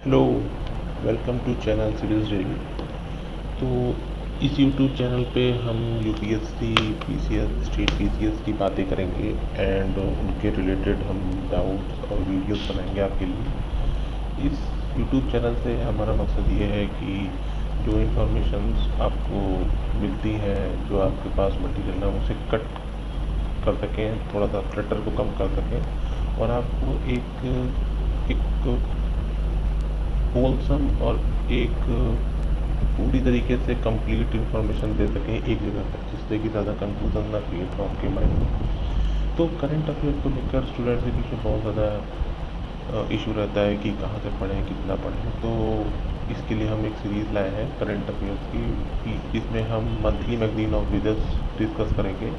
Hello, welcome to channel series daily. तो इस YouTube channel पे हम यूपीएससी, पीसीएस, स्टेट पीसीएस की बातें करेंगे एंड उनके रिलेटेड हम डाउट्स और वीडियोस बनाएंगे आपके लिए। इस यूट्यूब चैनल से हमारा मकसद ये है कि जो इन्फॉर्मेशंस आपको मिलती हैं, जो आपके पास मटेरियल है, उसे कट कर सकें, थोड़ा सा क्लटर को कम कर सकें और आपको एक होलसम और एक पूरी तरीके से कंप्लीट इन्फॉर्मेशन दे सकें एक जगह पर, जिससे कि ज़्यादा कंफ्यूजन ना क्रिएट हो आपके माइंड में। तो करंट अफेयर को लेकर स्टूडेंट्स के बीच में बहुत ज़्यादा इशू रहता है कि कहाँ से पढ़ें, कितना पढ़ें। तो इसके लिए हम एक सीरीज़ लाए हैं करंट अफेयर्स की, इसमें हम monthly magazine of readers discuss करेंगे।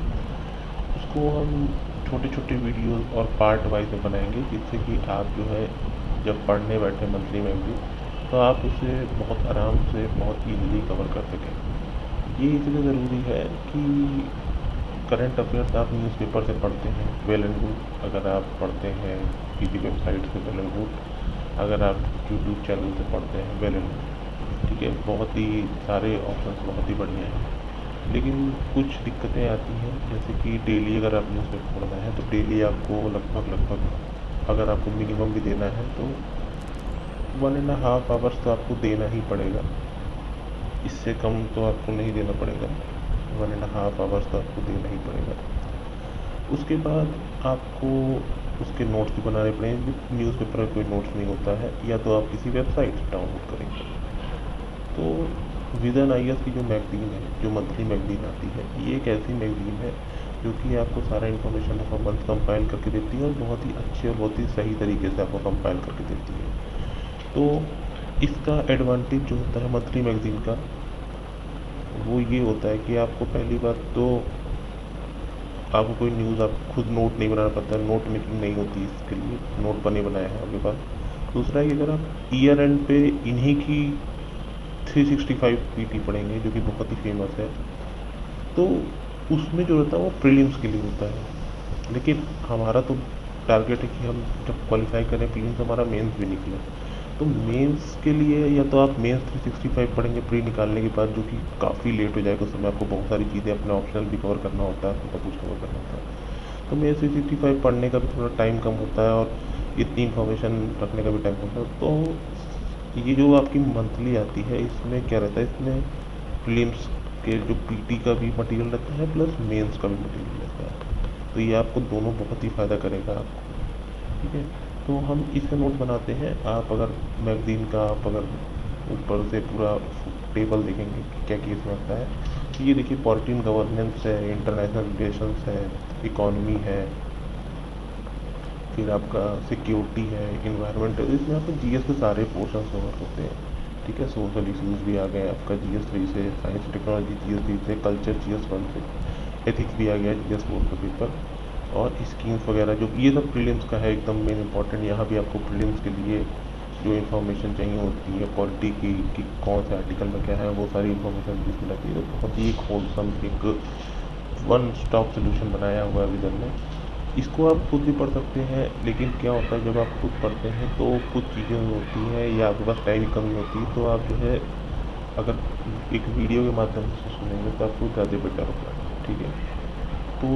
उसको हम छोटे छोटे वीडियोस और पार्ट वाइज में बनाएंगे, जिससे कि आप जो है जब पढ़ने बैठे मंथली मैगजीन तो आप उसे बहुत आराम से, बहुत ईज़िली कवर कर सकें। ये इसलिए ज़रूरी है कि करंट अफेयर्स आप न्यूज़पेपर से पढ़ते हैं, वेल एंड गुड। अगर आप पढ़ते हैं किसी वेबसाइट से, वेल एंड गुड। अगर आप यूट्यूब चैनल से पढ़ते हैं, वेल एंड गुड, ठीक है, बहुत ही सारे ऑप्शंस बहुत ही बढ़िया हैं। लेकिन कुछ दिक्कतें आती हैं, जैसे कि डेली अगर आप न्यूज़पेपर पढ़ना है तो डेली आपको लगभग अगर आपको मिनिमम भी देना है तो 1.5 आवर्स तो आपको देना ही पड़ेगा। इससे कम तो आपको नहीं देना पड़ेगा, 1.5 आवर्स तो आपको देना ही पड़ेगा। उसके बाद आपको उसके नोट्स भी बनाने पड़ेंगे। न्यूज़पेपर में कोई नोट्स नहीं होता है, या तो आप किसी वेबसाइट से डाउनलोड करेंगे। तो विजन आईएएस की जो मैगजीन है, जो मंथली मैगजीन आती है, ये एक ऐसी मैगजीन है जो कि आपको सारा इन्फॉर्मेशन हर मंथ कंपाइल करके देती है और बहुत ही अच्छे और बहुत ही सही तरीके से आपको कंपाइल करके देती है। तो इसका एडवांटेज जो होता है मंथली मैगजीन का, वो ये होता है कि आपको पहली बात तो आपको कोई न्यूज़ आप खुद नोट नहीं बनाना पड़ता है, नोट मेकिंग नहीं होती, इसके लिए नोट बने बनाए हैं आपके पास। दूसरा है कि अगर आप ईयर एंड पे इन्हीं की 365 पीटी पढ़ेंगे, जो कि बहुत ही फेमस है, तो उसमें जो होता है वो प्रीलिम्स के लिए होता है। लेकिन हमारा तो टारगेट है कि हम जब क्वालिफाई करें प्रीलिम्स, हमारा मेंस भी निकले। तो मेंस के लिए या तो आप मेंस 365 पढ़ेंगे प्री निकालने के बाद, जो कि काफ़ी लेट हो जाएगा, उस समय आपको बहुत सारी चीज़ें अपने ऑप्शनल भी कवर करना होता है, सब कुछ कवर करना होता है। तो मेंस 365 पढ़ने का भी थोड़ा टाइम कम होता है और इतनी इन्फॉर्मेशन रखने का भी टाइम होता है। तो ये जो आपकी मंथली आती है, इसमें क्या रहता है, इसमें प्रीलिम्स के जो पीटी का भी मटेरियल रहता है प्लस मेंस का भी मटेरियल रहता है। तो ये आपको दोनों बहुत ही फ़ायदा करेगा आपको, ठीक है। तो हम इसका नोट बनाते हैं। आप अगर मैगज़ीन का आप अगर ऊपर से पूरा टेबल देखेंगे कि क्या केस में आता है, तो ये देखिए पॉलिटी एंड गवर्नेंस है, इंटरनेशनल रिलेशंस है, इकॉनमी है, फिर आपका सिक्योरिटी है, इन्वायरमेंट है। इसमें आपको जीएस के सारे पोर्शन कवर होते हैं, ठीक है। सोशल इशूज़ भी आ गए आपका जीएस 3 से, साइंस टेक्नोलॉजी जीएस 3 से, कल्चर जीएस 1 से, एथिक्स भी आ गया जीएस 4 का पेपर, और स्कीम्स वगैरह जो ये सब प्रीलिम्स का है एकदम मेन इंपॉर्टेंट। यहाँ भी आपको प्रीलिम्स के लिए जो इन्फॉर्मेशन चाहिए होती है पॉलिटी की कि कौन से आर्टिकल में क्या है, वो सारी इन्फॉर्मेशन इसमें लगती है। तो बहुत ही एक होलसम, एक वन स्टॉप सोल्यूशन बनाया हुआ है विजन ने। इसको आप खुद भी पढ़ सकते हैं, लेकिन क्या होता है जब आप खुद पढ़ते हैं तो कुछ चीज़ें होती हैं या आपके पास टाइम की कमी होती है, तो आप जो है अगर एक वीडियो के माध्यम से सुनेंगे तो आपको ज़्यादा बेटर होगा, ठीक है। तो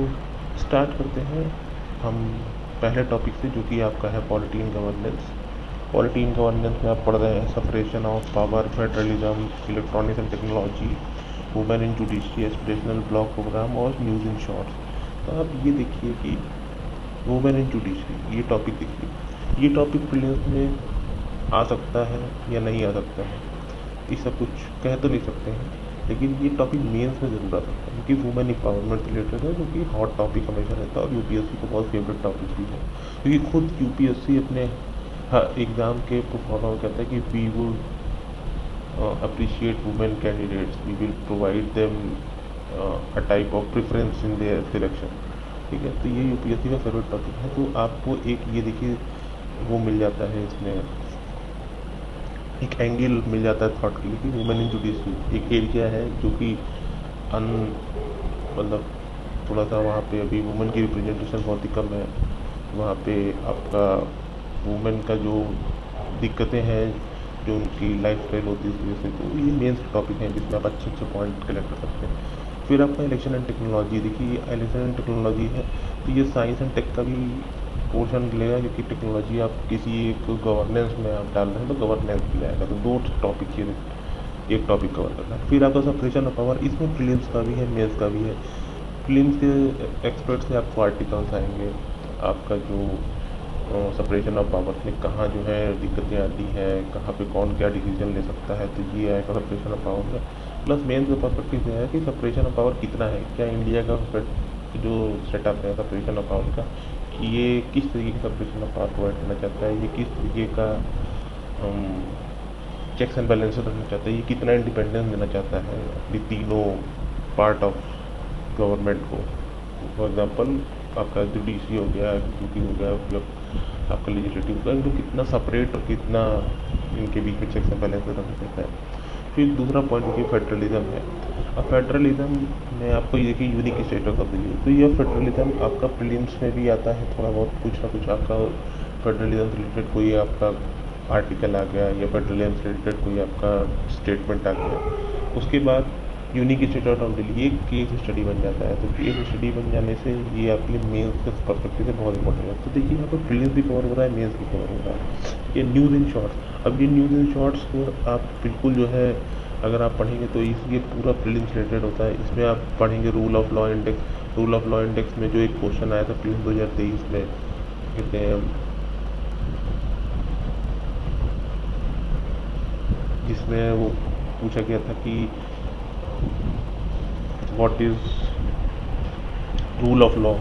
स्टार्ट करते हैं हम पहले टॉपिक से, जो कि आपका है polity and governance. Polity and governance में आप पढ़ रहे हैं separation of power, federalism, electronics and technology, women in judiciary, aspirational block programme और न्यूज़ इन शॉर्ट्स। तो आप ये देखिए कि वुमेन इन जुडिशरी, ये टॉपिक देखिए। ये टॉपिक प्रीलिम्स में आ सकता है या नहीं आ सकता है, इसका कुछ कह तो नहीं सकते हैं, लेकिन ये टॉपिक मेंस में ज़रूर आ सकता है, क्योंकि वुमेन एम्पावरमेंट रिलेटेड है, जो कि हॉट टॉपिक हमेशा रहता है और यूपीएससी को बहुत फेवरेट टॉपिक भी है। क्योंकि खुद यूपीएससी अपने हर एग्ज़ाम के प्रोफार्मा में कहता है कि we would appreciate women candidates, we will provide them a type of preference in their selection, ठीक है। तो ये यूपीएससी का फेवरेट टॉपिक है। तो आपको एक ये देखिए वो मिल जाता है, इसमें एक एंगल मिल जाता है थॉट के लिए कि वुमेन इन जुडिशरी एक एरिया है जो कि अन मतलब थोड़ा सा वहाँ पे अभी वुमेन की रिप्रेजेंटेशन बहुत ही कम है। वहाँ पे आपका वुमेन का जो दिक्कतें हैं, जो उनकी लाइफ स्टाइल होती है इस वजह से। तो ये मेंस टॉपिक हैं जिसमें आप अच्छे अच्छे पॉइंट कलेक्ट कर सकते हैं। फिर आपका इलेक्शन एंड टेक्नोलॉजी, देखिए इलेक्शन एंड टेक्नोलॉजी है तो ये साइंस एंड टेक का भी पोर्शन लेगा, क्योंकि टेक्नोलॉजी आप किसी एक गवर्नेंस में आप डाल रहे हैं तो गवर्नेंस भी आएगा। तो दो टॉपिक ये एक टॉपिक कवर करना है। फिर आपका सेपरेशन ऑफ पावर, इसमें प्रीलिम्स का भी है मेंस का भी है। प्रीलिम्स के एक्सपर्ट से आपको आर्टिकल्स आएंगे, आपका जो सेपरेशन ऑफ पावर में कहाँ जो है दिक्कतें आती हैं, कहाँ पे कौन क्या डिसीजन ले सकता है, तो ये आएगा सेपरेशन ऑफ पावर में। प्लस मेन जो पर्सपेक्टिव से है कि सेपरेशन ऑफ पावर कितना है, क्या इंडिया का जो सेटअप है सेपरेशन ऑफ पावर का, कि ये किस तरीके की सेपरेशन ऑफ पावर प्रोवाइड करना चाहता है, ये किस तरीके का चेक्स एंड बैलेंसेस रखना चाहता है, ये कितना इंडिपेंडेंस देना चाहता है अपनी तीनों पार्ट ऑफ गवर्नमेंट को। फॉर एग्जांपल आपका जुडिशरी हो गया, एग्जीक्यूटिव हो गया, मतलब आपका लेजिस्लेटिव हो गया, इनको कितना सेपरेट और कितना इनके बीच में चेक्स एंड बैलेंसेस रखना चाहता है। फिर दूसरा पॉइंट देखिए फेडरलिज्म है। अब फेडरलिज्म में आपको ये देखिए यूनिक स्टेटस ऑफ दिल्ली, तो ये फेडरलिज्म आपका प्रीलिम्स में भी आता है थोड़ा बहुत, कुछ ना कुछ आपका फेडरलिज्म से रिलेटेड कोई आपका आर्टिकल आ गया या फेडरलिज्म से रिलेटेड कोई आपका स्टेटमेंट आ गया, उसके बाद यूनिक स्टेटस ऑफ दिल्ली एक केस स्टडी बन जाता है। तो केस स्टडी बन जाने से ये आपके लिए मेंस के पर्सपेक्टिव से बहुत इंपॉर्टेंट है। तो देखिए यहाँ पर प्रीलिम्स भी कवर हो रहा है, मेंस भी कवर हो रहा है। ये न्यूज़ इन शॉर्ट्स, अब ये न्यूज़ इन शॉर्ट्स को आप बिल्कुल जो है अगर आप पढ़ेंगे तो ये पूरा प्रीलिम्स रिलेटेड होता है। इसमें आप पढ़ेंगे rule of law index. Rule of law index में जो एक क्वेश्चन आया था प्रीलिम्स 2023 में, कहते हैं जिसमें वो पूछा गया था कि what is rule of law,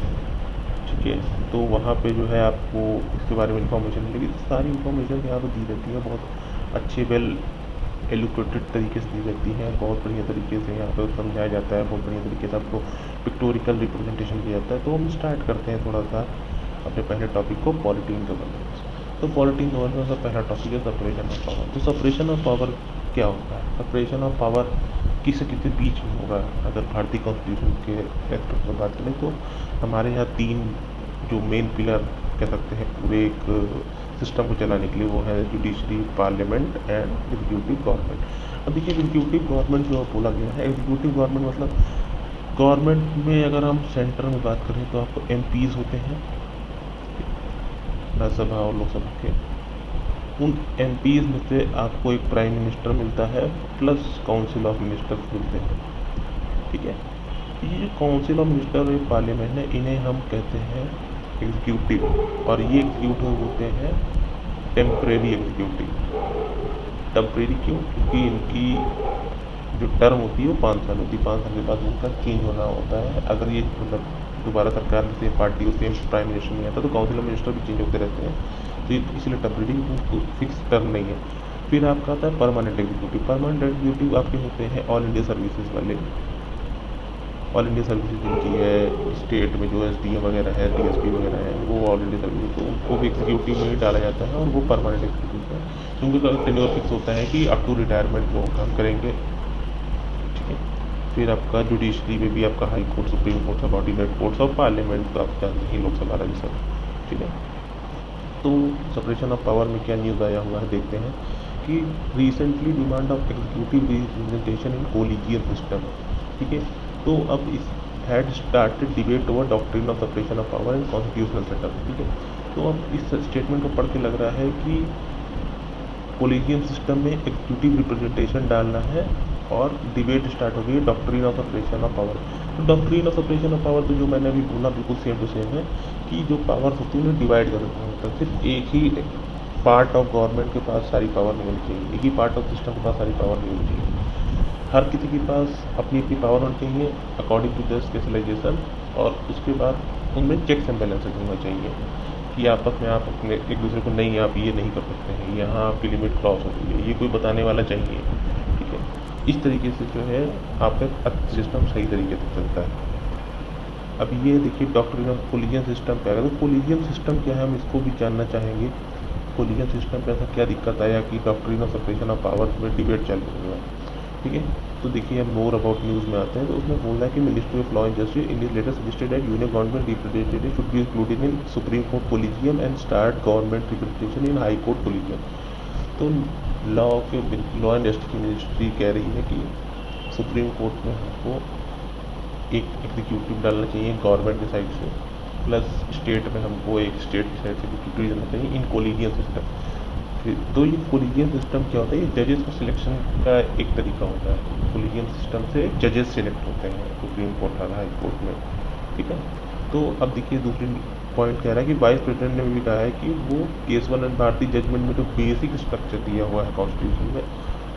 ठीक है। तो वहाँ पे जो है आपको इसके बारे में इंफॉर्मेशन मिलेगी। सारी इंफॉर्मेशन यहाँ पर दी रहती है, बहुत अच्छे वेल एलुकेटेड तरीके से दी जाती है, बहुत बढ़िया तरीके से यहाँ पर समझाया जाता है, बहुत बढ़िया तरीके से आपको पिक्टोरिकल रिप्रेजेंटेशन दिया जाता है। तो हम स्टार्ट करते हैं थोड़ा सा अपने पहले टॉपिक को, पॉलिटी गवर्नेंस। तो पॉलिटी गवर्नेंस का पहला टॉपिक है सेपरेशन ऑफ पावर। तो सेपरेशन ऑफ पावर क्या होता है? सेपरेशन ऑफ पावर किससे किसके बीच में होगा? अगर भारतीय कॉन्स्टिट्यूशन के एस्पेक्ट में बात करें तो हमारे यहाँ तीन जो मेन पिलर कह सकते हैं पूरे एक सिस्टम को चलाने के लिए, वो है judiciary, parliament and executive government. अब देखिए एग्जीक्यूटिव गवर्नमेंट जो बोला गया है, एग्जीक्यूटिव गवर्नमेंट मतलब गवर्नमेंट में अगर हम सेंटर में बात करें तो आपको एमपीज होते हैं राज्यसभा और लोकसभा के, उन एमपीज में से आपको एक प्राइम मिनिस्टर मिलता है प्लस काउंसिल ऑफ मिनिस्टर्स मिलते हैं, ठीक है। ये जो काउंसिल ऑफ मिनिस्टर और पार्लियामेंट है, इन्हें हम कहते हैं एग्जीक्यूटिव, और ये एग्जीक्यूटिव होते हैं टेम्परेरी एग्जीक्यूटिव। टेम्परेरी क्यों? क्योंकि इनकी जो टर्म होती है वो 5 साल होती है, 5 साल के बाद उनका चेंज होना होता है। अगर ये मतलब दोबारा सरकार में सेम पार्टी को सेम प्राइम मिनिस्टर नहीं आता तो काउंसिल ऑफ मिनिस्टर भी चेंज होते रहते हैं, तो ये इसलिए टेम्परेरी फिक्स टर्म नहीं है। फिर आपका आता है परमानेंट एग्जीक्यूटिव। परमानेंट एग्जीक्यूटिव आपके होते हैं ऑल इंडिया सर्विसेज वाले। ऑल इंडिया सर्विसेज जिनकी है स्टेट में जो एसडीएम वगैरह है, डीएसपी वगैरह है, वो ऑल इंडिया सर्विसेज, तो उनको भी एग्जीक्यूटिव में ही डाला जाता है और वो परमानेंट एग्जीक्यूटिव है। क्योंकि उनका टेन्योर फिक्स होता है कि अप टू रिटायरमेंट वो काम करेंगे, ठीक है। फिर आपका जुडिशरी में भी आपका high court, supreme court, subordinate courts और पार्लियामेंट तो आप जानते हैं लोकसभा राज्यसभा, ठीक है। तो सेपरेशन ऑफ पावर में क्या न्यूज़ आया हुआ है देखते हैं कि recently demand of executive representation in collegium system, ठीक है। तो अब इस had started debate over doctrine of separation of power and constitutional setup, ठीक है। तो अब इस स्टेटमेंट को पढ़ के लग रहा है कि कोलिजियम सिस्टम में एग्जीक्यूटिव रिप्रेजेंटेशन डालना है और डिबेट स्टार्ट हो गई doctrine of separation of power. तो doctrine of separation of power तो जो मैंने अभी बोला बिल्कुल सेम टू सेम है कि जो पावर्स होती है उन्हें डिवाइड कर देना होता है। सिर्फ एक ही पार्ट ऑफ गवर्नमेंट के पास सारी पावर नहीं होनी चाहिए, एक ही पार्ट ऑफ सिस्टम के पास सारी पावर नहीं होनी चाहिए। हर किसी के पास अपनी अपनी पावर होनी चाहिए अकॉर्डिंग टू द स्पेशलाइजेशन, और उसके बाद उनमें चेक्स एंड बैलेंसेस होना चाहिए कि आपस में आप अपने एक दूसरे को नहीं, आप ये नहीं कर सकते हैं, यहाँ आपकी लिमिट क्रॉस हो गई है, ये कोई बताने वाला चाहिए, ठीक है। इस तरीके से जो है आपका सिस्टम सही तरीके से चलता है। अब ये देखिए डॉक्ट्रिन ऑफ कोलिजियन सिस्टम पे आएगा। तो कोलिजियन सिस्टम क्या है, हम इसको भी जानना चाहेंगे। कोलिजियन सिस्टम पे ऐसा क्या दिक्कत आया कि doctrine of separation of power में डिबेट चल रही है, ठीक है। तो देखिए हम मोर अबाउट न्यूज़ में आते हैं। तो उसमें बोल रहा है कि ministry of law and justice in this letter suggested that union government representative should be included in supreme court collegium and start government representation in high court collegium. तो लॉ एंड जस्टिस मिनिस्ट्री कह रही है कि supreme court में हमको एक executive डालना चाहिए गवर्नमेंट की साइड से, प्लस स्टेट में हमको एक स्टेट की साइड से एग्जीक्यूटिव डालना चाहिए इन कोलिजियन सिस्टम। तो ये कोलिजियन सिस्टम क्या होता है? ये जजेस का सिलेक्शन का एक तरीका होता है। कोलिजियन सिस्टम से जजेस सिलेक्ट होते हैं सुप्रीम कोर्ट और हाई कोर्ट में, ठीक है। तो अब देखिए दूसरी पॉइंट कह रहा है कि वाइस प्रेसिडेंट ने भी कहा है कि वो केस वन एंड भारतीय जजमेंट में जो बेसिक स्ट्रक्चर दिया हुआ है कॉन्स्टिट्यूशन में,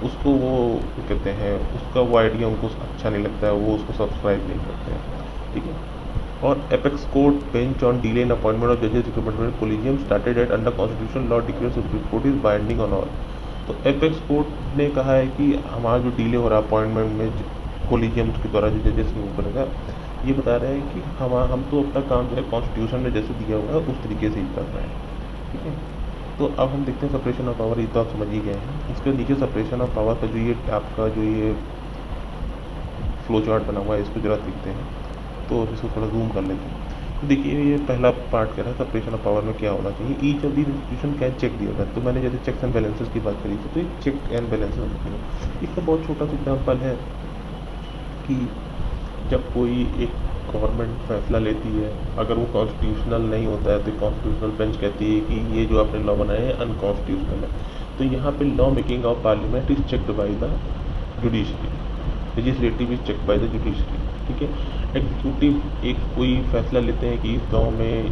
उसको वो कहते हैं उसका वो आइडिया उनको अच्छा नहीं लगता है, वो उसको सब्सक्राइब नहीं करते हैं, ठीक है। और apex court bench on delay in appointment of जजेस recommended collegium started at under constitution law declare supreme court is binding on all. तो एपेक्स कोर्ट ने कहा है कि हमारा जो डिले हो रहा है अपॉइंटमेंट में कोलिजियम के द्वारा जो जजेस रिमूव करेगा, ये बता रहे हैं कि हम तो अपना काम जो है कॉन्स्टिट्यूशन में जैसे दिया हुआ है उस तरीके से ही कर रहे हैं, ठीक है। तो अब हम देखते हैं सेपरेशन ऑफ पावर, ये तो आप समझ ही गए हैं। इसके नीचे सेपरेशन ऑफ पावर का जो ये आपका जो ये फ्लो चार्ट बना हुआ है, इसको जरा देखते हैं। तो इसको थोड़ा जूम कर लेते हैं। तो देखिए ये पहला पार्ट कह रहा है सेपरेशन ऑफ पावर में क्या होना चाहिए। Each of the institution can check दिया था। तो मैंने जैसे चेक्स एंड बैलेंसेस की बात करी थी, तो ये चेक एंड बैलेंसेस होते हैं। इसका बहुत छोटा सा एग्जाम्पल है कि जब कोई एक गवर्नमेंट फैसला लेती है, अगर वो कॉन्स्टिट्यूशनल नहीं होता है तो कॉन्स्टिट्यूशनल बेंच कहती है कि ये जो आपने लॉ बनाए हैं अनकॉन्स्टिट्यूशनल है। तो यहाँ पे law making of parliament is checked by the judiciary, legislative is checked by the judiciary, ठीक है। एग्जीक्यूटिव एक कोई फैसला लेते हैं कि इस गांव में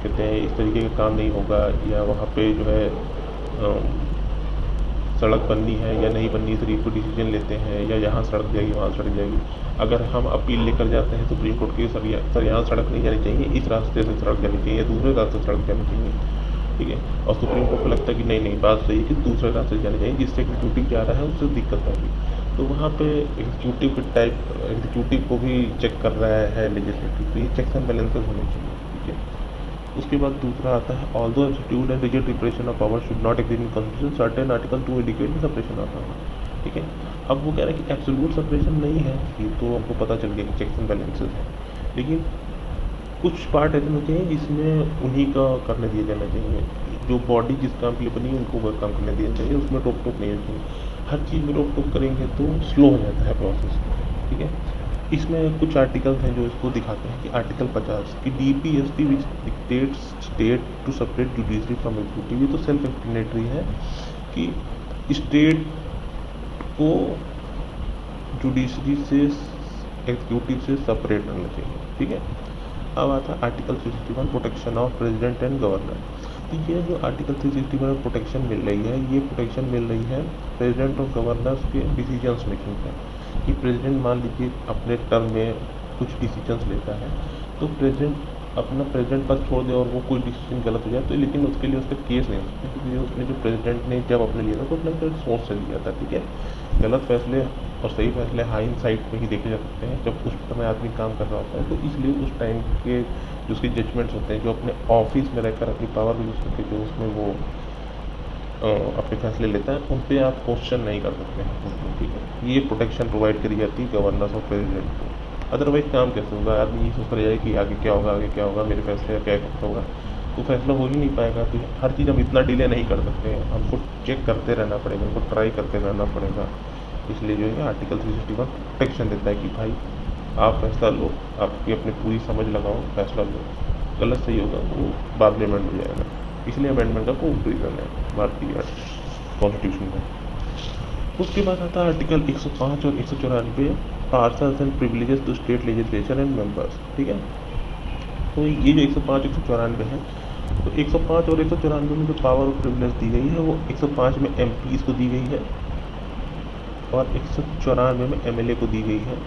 कहते हैं इस तरीके का काम नहीं होगा, या वहाँ पे जो है सड़क बननी है या नहीं बननी, इस तरीके को डिसीजन लेते हैं, या यहाँ सड़क जाएगी वहाँ सड़क जाएगी। अगर हम अपील लेकर जाते हैं सुप्रीम कोर्ट की, सर यहाँ सड़क नहीं जानी चाहिए, इस रास्ते से सड़क जानी चाहिए, दूसरे रास्ते से सड़क जानी चाहिए, ठीक है। और सुप्रीम कोर्ट को लगता है कि नहीं बात सही है कि दूसरे रास्ते से जानी चाहिए, जिससे एग्जीक्यूटिव जा रहा है उससे दिक्कत होगी। तो वहाँ पे एग्जीक्यूटिव को भी चेक कर रहा है लेजिस्लेटिव, तो ये चेक्स एंड बैलेंसेस होने चाहिए, ठीक है। उसके बाद दूसरा आता है although absolute and rigid repression of power should not exist in constitution certain article to indicate the separation of power, ठीक है। अब वो कह रहा है कि एब्सोल्यूट सेपरेशन नहीं है, ये तो हमको पता चल गया कि चेक्स एंड बैलेंसेस है, लेकिन कुछ पार्ट ऐसे होने चाहिए जिसमें उन्हीं का करने दिया जाना चाहिए। जो बॉडी जिस काम के लिए बनी है उनको वह काम करने दिया चाहिए, उसमें रोक टोक नहीं होनी चाहिए। हर चीज़ में रोक टोक करेंगे तो स्लो हो जाता है प्रोसेस, ठीक है। इसमें कुछ आर्टिकल्स हैं जो इसको दिखाते हैं कि आर्टिकल 50 की DPSP which dictates state to separate judiciary from executive, ये तो सेल्फ एक्सप्लेनेटरी है कि स्टेट को जुडिशरी से एग्जीक्यूटिव से सेपरेट करना चाहिए, ठीक है। अब आता है article 361 protection of president and governor. तो ये जो आर्टिकल 361 प्रोटेक्शन मिल रही है, ये प्रोटेक्शन मिल रही है प्रेसिडेंट और गवर्नर्स के डिसीजंस मेकिंग का। कि प्रेसिडेंट मान लीजिए अपने टर्म में कुछ डिसीजंस लेता है, तो प्रेसिडेंट पास छोड़ दे और वो कोई डिसीजन गलत हो जाए, तो लेकिन उसके लिए उसका केस नहीं हो सकता, क्योंकि उसने जो प्रेसिडेंट ने जब अपने लिया था तो अपने सोच से लिया था, ठीक है। गलत फैसले और सही फैसले हाइंड साइड में ही देखे जा सकते हैं जब उस समय आदमी काम कर रहा होता है। तो इसलिए उस टाइम के जो उसके जजमेंट्स होते हैं, जो अपने ऑफिस में रहकर अपनी पावर यूज़ करके जो उसमें वो अपने फैसले लेता है, उन पर आप क्वेश्चन नहीं कर सकते हैं, ठीक है। ये प्रोटेक्शन प्रोवाइड करी जाती है गवर्नर्स और प्रेसिडेंट को। अदरवाइज काम कैसे होगा? आदमी ये सोचता जाए कि आगे क्या होगा, मेरे फैसले का क्या इफेक्ट होगा, तो फैसला हो ही नहीं पाएगा। तो हर चीज़ हम इतना डिले नहीं कर सकते हैं, हमको चेक करते रहना पड़ेगा, हमको ट्राई करते रहना पड़ेगा। इसलिए जो है आर्टिकल 361 प्रोटेक्शन देता है कि भाई आप फैसला लो, आपकी अपनी पूरी समझ लगाओ, फैसला लो, गलत सही होगा वो बाद में अमेंड हो जाएगा। इसलिए अमेंडमेंट का कोई रीज़न है भारतीय कॉन्स्टिट्यूशन में। उसके बाद आता है आर्टिकल 105 और 194 powers and privileges to state legislature and members, ठीक है। तो ये जो 105 194 है, तो 105 और 194 में जो पावर और प्रिविलेज दी गई है वो 105 में MPs को दी गई है और 194 में MLA को दी गई है।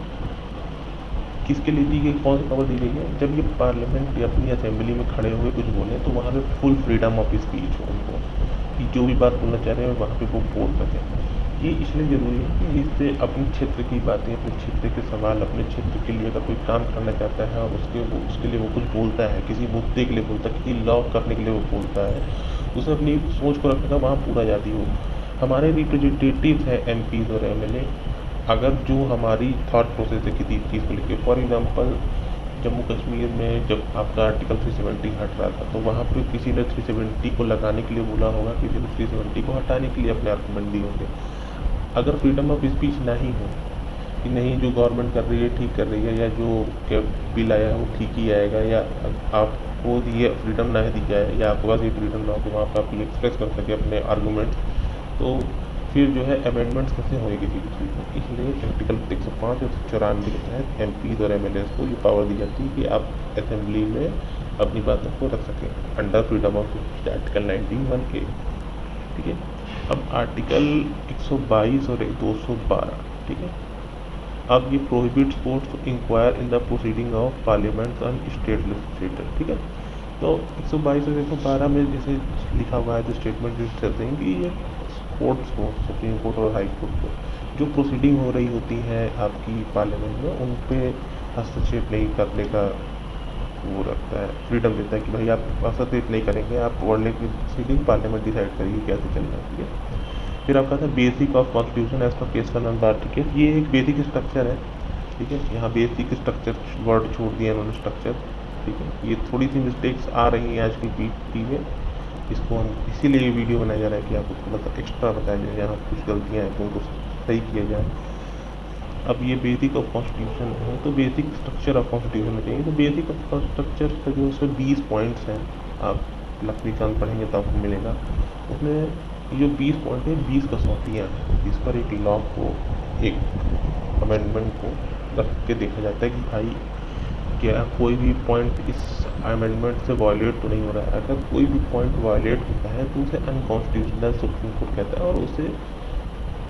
किसके लिए दी गई, कौन सी पावर दी गई है? जब ये पार्लियामेंट या अपनी असेंबली में खड़े हुए कुछ बोले तो वहाँ पे फुल फ्रीडम ऑफ स्पीच हो उनको, कि जो भी बात बोलना चाह रहे हैं वहाँ पे वो बोल सकें। ये इसलिए ज़रूरी है कि इससे अपने क्षेत्र की बातें, अपने क्षेत्र के सवाल, अपने क्षेत्र के लिए अगर कोई काम करना चाहता है और उसके लिए वो कुछ बोलता है, किसी मुद्दे के लिए बोलता है, किसी लॉ करने के लिए वो बोलता है, उसे अपनी सोच को रखने का वहाँ पूरा आज़ादी हो। हमारे रिप्रेजेंटेटिव हैं MPs और MLA, अगर जो हमारी थॉट प्रोसेस है किसी चीज़ को लेकर, फॉर एग्जांपल जम्मू कश्मीर में जब आपका आर्टिकल 370 हट रहा था तो वहाँ पे किसी ने 370 को लगाने के लिए बोला होगा, किसी ने 370 को हटाने के लिए अपने आर्गूमेंट दिए होंगे। अगर फ्रीडम ऑफ स्पीच नहीं हो कि नहीं जो गवर्नमेंट कर रही है ठीक कर रही है, या जो बिल आया है वो ठीक ही आएगा, या आपको ये फ्रीडम ना दी जाए, या आपके पास ये फ्रीडम ना हो कि वहाँ पर आप एक्सप्रेस कर सके अपने आर्गूमेंट, तो फिर जो है अमेंडमेंट्स कैसे होंगे किसी भी चीज़ में। इसलिए आर्टिकल 105 और 94 के तहत एमपीज और एमएलएस को ये पावर दी जाती है कि आप असेंबली में अपनी बातों को रख सकें under freedom of speech, article 91A। ठीक है, अब आर्टिकल 122 और 212, ठीक है, अब ये prohibit courts to inquire in the proceeding of parliament and state legislator. ठीक है, तो 122 और 112 में जैसे लिखा हुआ है, जो स्टेटमेंट यूज करते हैं कि ये कोर्ट्स को, सुप्रीम कोर्ट और हाई कोर्ट को, जो प्रोसीडिंग हो रही होती है आपकी पार्लियामेंट में, उन पे हस्तक्षेप नहीं करने का वो रखता है, फ्रीडम देता है कि भाई आप हस्तक्षेप नहीं करेंगे, आप वर्ल्ड की प्रोसीडिंग पार्लियामेंट डिसाइड करिए कैसे चलना है। ठीक है, फिर आपका था basic of constitution as per case का नंबर केस, ये एक बेसिक स्ट्रक्चर है। ठीक है, यहाँ बेसिक स्ट्रक्चर वर्ड छोड़ दिया उन्होंने, स्ट्रक्चर। ठीक है, ये थोड़ी सी मिस्टेक्स आ रही हैं आज की पीढ़ी में, इसको हम इसीलिए ये वीडियो बनाया जा रहा है कि आपको थोड़ा सा एक्स्ट्रा बताया जाए, यहाँ कुछ गलतियाँ हैं तो उनको सही किया जाए। अब ये बेसिक ऑफ कॉन्स्टिट्यूशन है, तो बेसिक स्ट्रक्चर ऑफ कॉन्स्टिट्यूशन में चाहिए, तो बेसिक ऑफ स्ट्रक्चर का जो उसमें 20 पॉइंट्स हैं, आप लक्ष्मीकांत पढ़ेंगे तो आपको मिलेगा। उसमें जो 20 पॉइंट है, 20 कसौटियाँ हैं जिस पर एक लॉ को, एक अमेंडमेंट को रख के देखा जाता है कि भाई क्या कोई भी पॉइंट इस अमेंडमेंट से वायलेट तो नहीं हो रहा है। अगर कोई भी पॉइंट वायलेट होता है तो उसे अनकॉन्स्टिट्यूशनल सुप्रीम कोर्ट कहता है, और उसे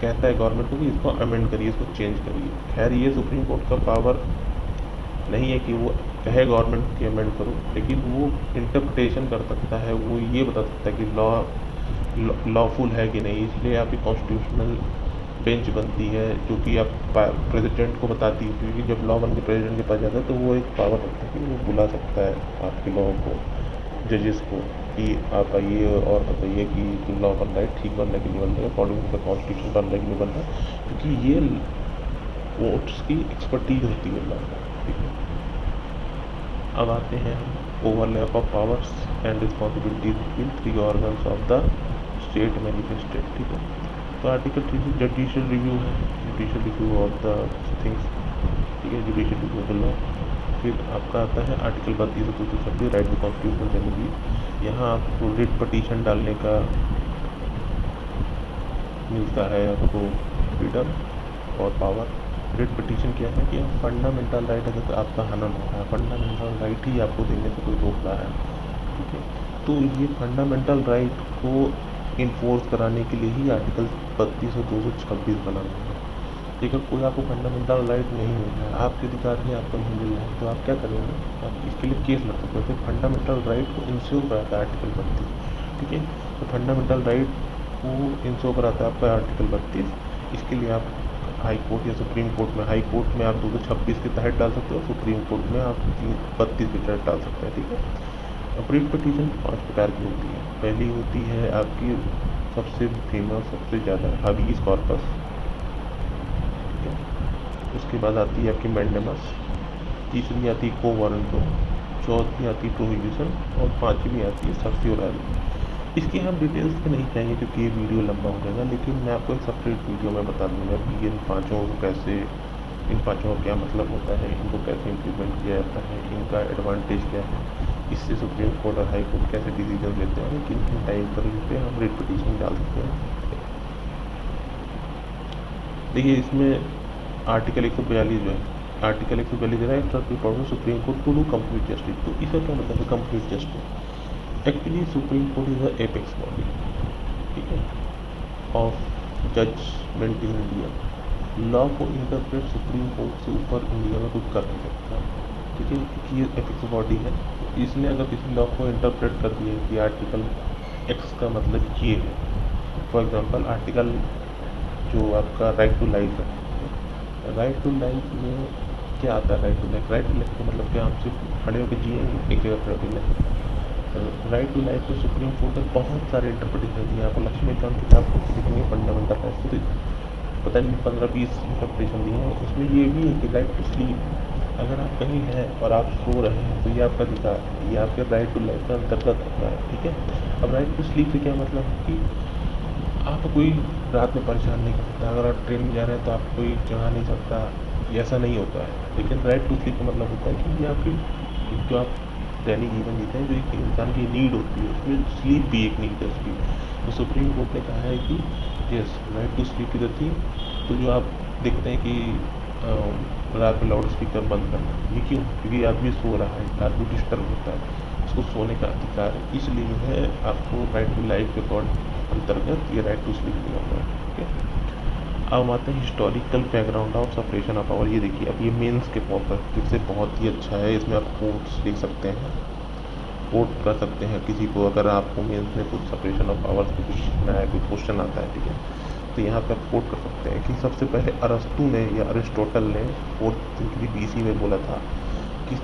कहता है गवर्नमेंट को कि इसको अमेंड करिए, इसको चेंज करिए। खैर ये सुप्रीम कोर्ट का पावर नहीं है कि वो कहे गवर्नमेंट की अमेंड करो, लेकिन वो इंटरप्रिटेशन कर सकता है, वो ये बता सकता है कि लॉफुल है कि नहीं। इसलिए आपकी कॉन्स्टिट्यूशनल बेंच बनती है जो कि आप प्रेसिडेंट को बताती है, क्योंकि जब लॉ बन के प्रेसिडेंट के पास जाता है तो वो एक पावर रखता है कि वो बुला सकता है आपके लॉ को, जजेस को, कि आप आइए और बताइए कि लॉ बन रहा है, ठीक बन रहा है कि नहीं बन रहा है, अकॉर्डिंग टू द कॉन्स्टिट्यूशन बन रहा है कि नहीं बन रहा है, क्योंकि ये कोर्ट्स की एक्सपर्टीज होती है लॉ। ठीक है, अब आते हैं overlap of powers and responsibilities between 3 organs of the state manifested. ठीक है, तो आर्टिकल 3 जुडिशियल रिव्यू है, judicial review of the things. ठीक है, judicial review of the law. फिर आपका आता है आर्टिकल 32 और 226 राइट टू कॉन्स्टिट्यूशनल रेमेडी। यहाँ आपको रिट पटिशन डालने का मिलता है आपको फ्रीडम और पावर। रिट पटिशन क्या है कि फंडामेंटल राइट अगर आपका हनन हो रहा है, फंडामेंटल राइट ही आपको देने से कोई रोक रहा है। ठीक है, तो ये फंडामेंटल राइट को इन्फोर्स कराने के लिए ही आर्टिकल 32 और 226 बना हुआ है। अगर कोई आपको फंडामेंटल राइट नहीं मिल रहा है, आपके अधिकार नहीं आपको नहीं मिल रहा है, तो आप क्या करेंगे, आप इसके लिए केस लड़ सकते हो। फंडामेंटल राइट को इंश्योर कराता है आर्टिकल 32। ठीक है, तो फंडामेंटल राइट को इंश्योर कराता है आपका आर्टिकल 32। इसके लिए आप हाई कोर्ट या सुप्रीम कोर्ट में, हाई कोर्ट में आप 226 के तहत डाल सकते हो, सुप्रीम कोर्ट में आप 32 के तहत डाल सकते हैं। ठीक है, अब रिट पटिशन 5 प्रकार की होती है। पहली होती है आपकी सबसे फेमस, सबसे ज़्यादा हाबीज कॉर्पस। ठीक है, उसके बाद आती है आपकी मैंडेमस, तीसरी आती है को वारंटो, चौथी आती है प्रोहिबिशन, और पाँचवीं आती है सर्क्यूलर। इसकी हम डिटेल्स में नहीं जाएंगे क्योंकि ये वीडियो लंबा हो जाएगा, लेकिन मैं आपको एक सेपरेट वीडियो में बता दूंगा कि इन पाँचों को कैसे, इन पाँचों का क्या मतलब होता है, इनको कैसे इम्प्लीमेंट किया जाता है, इनका एडवांटेज क्या है, इससे सुप्रीम कोर्ट और हाई कोर्ट कैसे डिसीजन लेते हैं, किन किन टाइम पर इस पर हम रिट पटिशन डाल सकते हैं। देखिए इसमें आर्टिकल 142 जो है, article 142 right of the supreme court to do complete justice. तो इसका क्या मतलब है complete justice? Actually supreme court is the apex body, ठीक है, of judgement in India. Law को इंटरप्रेट सुप्रीम कोर्ट से ऊपर इंडिया में कुछ कर नहीं सकता। ठीक है, क्योंकि ये एपेक्स बॉडी है, इसने अगर किसी लॉ को इंटरप्रेट कर दिया कि आर्टिकल एक्स का मतलब ये है, फॉर एग्जांपल आर्टिकल जो आपका राइट टू लाइफ है, राइट टू लाइफ में क्या आता है? Right to life, right to life का मतलब क्या, हम सिर्फ खड़े होकर जिए एक जगह खड़े होकर? राइट टू लाइफ को सुप्रीम कोर्ट ने बहुत सारे इंटरप्रिटेशन दिए। आपको लक्ष्मीकांत किताब को देखेंगे फंडामेंटल राइट, तो पता नहीं 15-20 इंटरप्रिटेशन दिए हैं। उसमें ये भी है कि राइट टू स्लीप, अगर आप कहीं हैं और आप सो रहे हैं तो ये आपका अधिकार है, ये आपके राइट टू लाइफ के अंतर्गत आता है, ठीक है। अब राइट टू स्लीप से क्या मतलब है कि आप कोई रात में परेशान नहीं कर सकता। अगर आप ट्रेन में जा रहे हैं तो आप कोई जगा नहीं सकता, ये ऐसा नहीं होता है। लेकिन राइट टू स्लीप का मतलब होता है कि ये आपकी जो आप दैनिक जीवन जीते हैं, जो एक इंसान की नीड होती है, उसमें स्लीप भी एक नीड है उसकी। तो सुप्रीम कोर्ट ने कहा है कि यस, राइट टू स्लीप की थी। तो जो आप देखते हैं कि रात में लाउड स्पीकर बंद करना, ये क्यों? क्योंकि आदमी सो रहा है, आदमी डिस्टर्ब होता है, उसको सोने का अधिकार है, इसलिए जो है आपको राइट टू लाइफ के अंतर्गत ये राइट टू स्लीप दिया हुआ है, ठीक है। अब आते हैं historical background of separation of power. ये देखिए, अब ये मेंस के पर्पस से बहुत ही अच्छा है। इसमें आप कोट्स लिख सकते हैं, कोट कर सकते हैं किसी को, अगर आपको मेंस में कुछ सेपरेशन ऑफ पावर्स पे कुछ लिखना है, कोई क्वेश्चन आता है, ठीक है, तो यहाँ पे आप कोट कर सकते हैं कि सबसे पहले अरस्तु ने या अरिस्टोटल ने 4th सेंचुरी BC में बोला था कि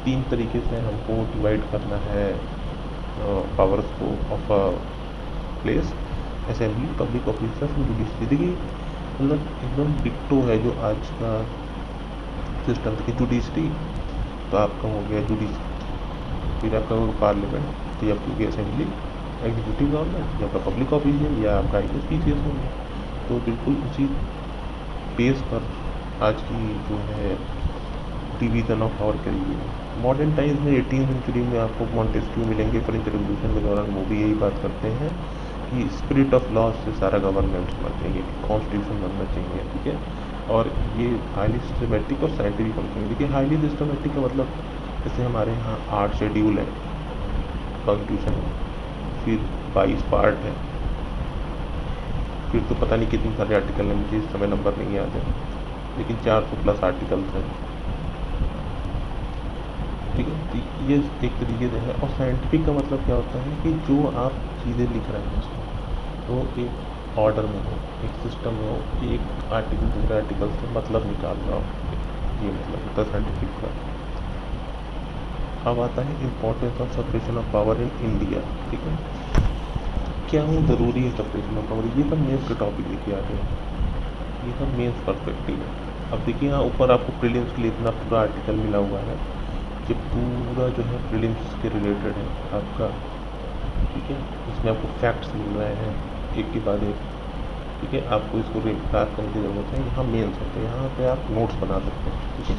3 तरीके से हमको डिवाइड करना है पावर्स को of a place: assembly, public officers and judiciary. देखिए मतलब एकदम डिक्टो है जो आज का सिस्टम था कि जुडिशरी तो आपका हो गया जुडिशरी, फिर आपका होगा पार्लियामेंट, फिर आपकी होगी असेंबली, एग्जीक्यूटिव गवर्नमेंट, या आपका पब्लिक ऑफिस है, या आपका IAS PCS हो गया। तो बिल्कुल उसी बेस पर आज की जो है डिवीज़न ऑफ पावर करी गई है। मॉडर्न टाइम्स में 18वीं सेंचुरी में आपको मॉन्टेस्क्यू मिलेंगे। फ्रेंच रेवोल्यूशन के दौरान वो भी यही बात करते हैं कि स्पिरिट ऑफ लॉ से सारा गवर्नमेंट होना चाहिए, कॉन्स्टिट्यूशन बनना चाहिए, ठीक है। और ये हाईली सिस्टमेटिक और साइंटिफिक होना चाहिए। देखिए हाईली सिस्टमेटिक का मतलब जैसे हमारे यहाँ 8 शेड्यूल है कॉन्स्टिट्यूशन में, फिर 22 पार्ट है, फिर तो पता नहीं कितने सारे आर्टिकल हैं, मुझे इस समय नंबर नहीं याद है, लेकिन 400+ आर्टिकल्स हैं, ठीक है। तो ये एक तरीके से है। और साइंटिफिक का मतलब क्या होता है कि जो आप चीज़ें लिख रहे हैं उसको तो एक ऑर्डर में हो, एक सिस्टम में हो, एक आर्टिकल दूसरे आर्टिकल से मतलब निकाल रहा हो, ये मतलब होता है साइंटिफिक का। अब आता है importance of separation of power in India, ठीक है। क्या हूँ ज़रूरी है सेपरेशन ऑफ पावर, ये सब मेंस के टॉपिक लिखे आते हैं, ये सब मेंस परस्पेक्टिव है। अब देखिए यहाँ ऊपर आपको प्रीलिम्स के लिए इतना पूरा आर्टिकल मिला हुआ है, ये पूरा जो है प्रीलिम्स के रिलेटेड है आपका, ठीक है। इसमें आपको फैक्ट्स मिल रहे हैं एक के बाद एक, ठीक है। आपको इसको रिक्लास करने की ज़रूरत है। यहाँ मेंस है तो यहाँ पे आप नोट्स बना सकते हैं, ठीक है।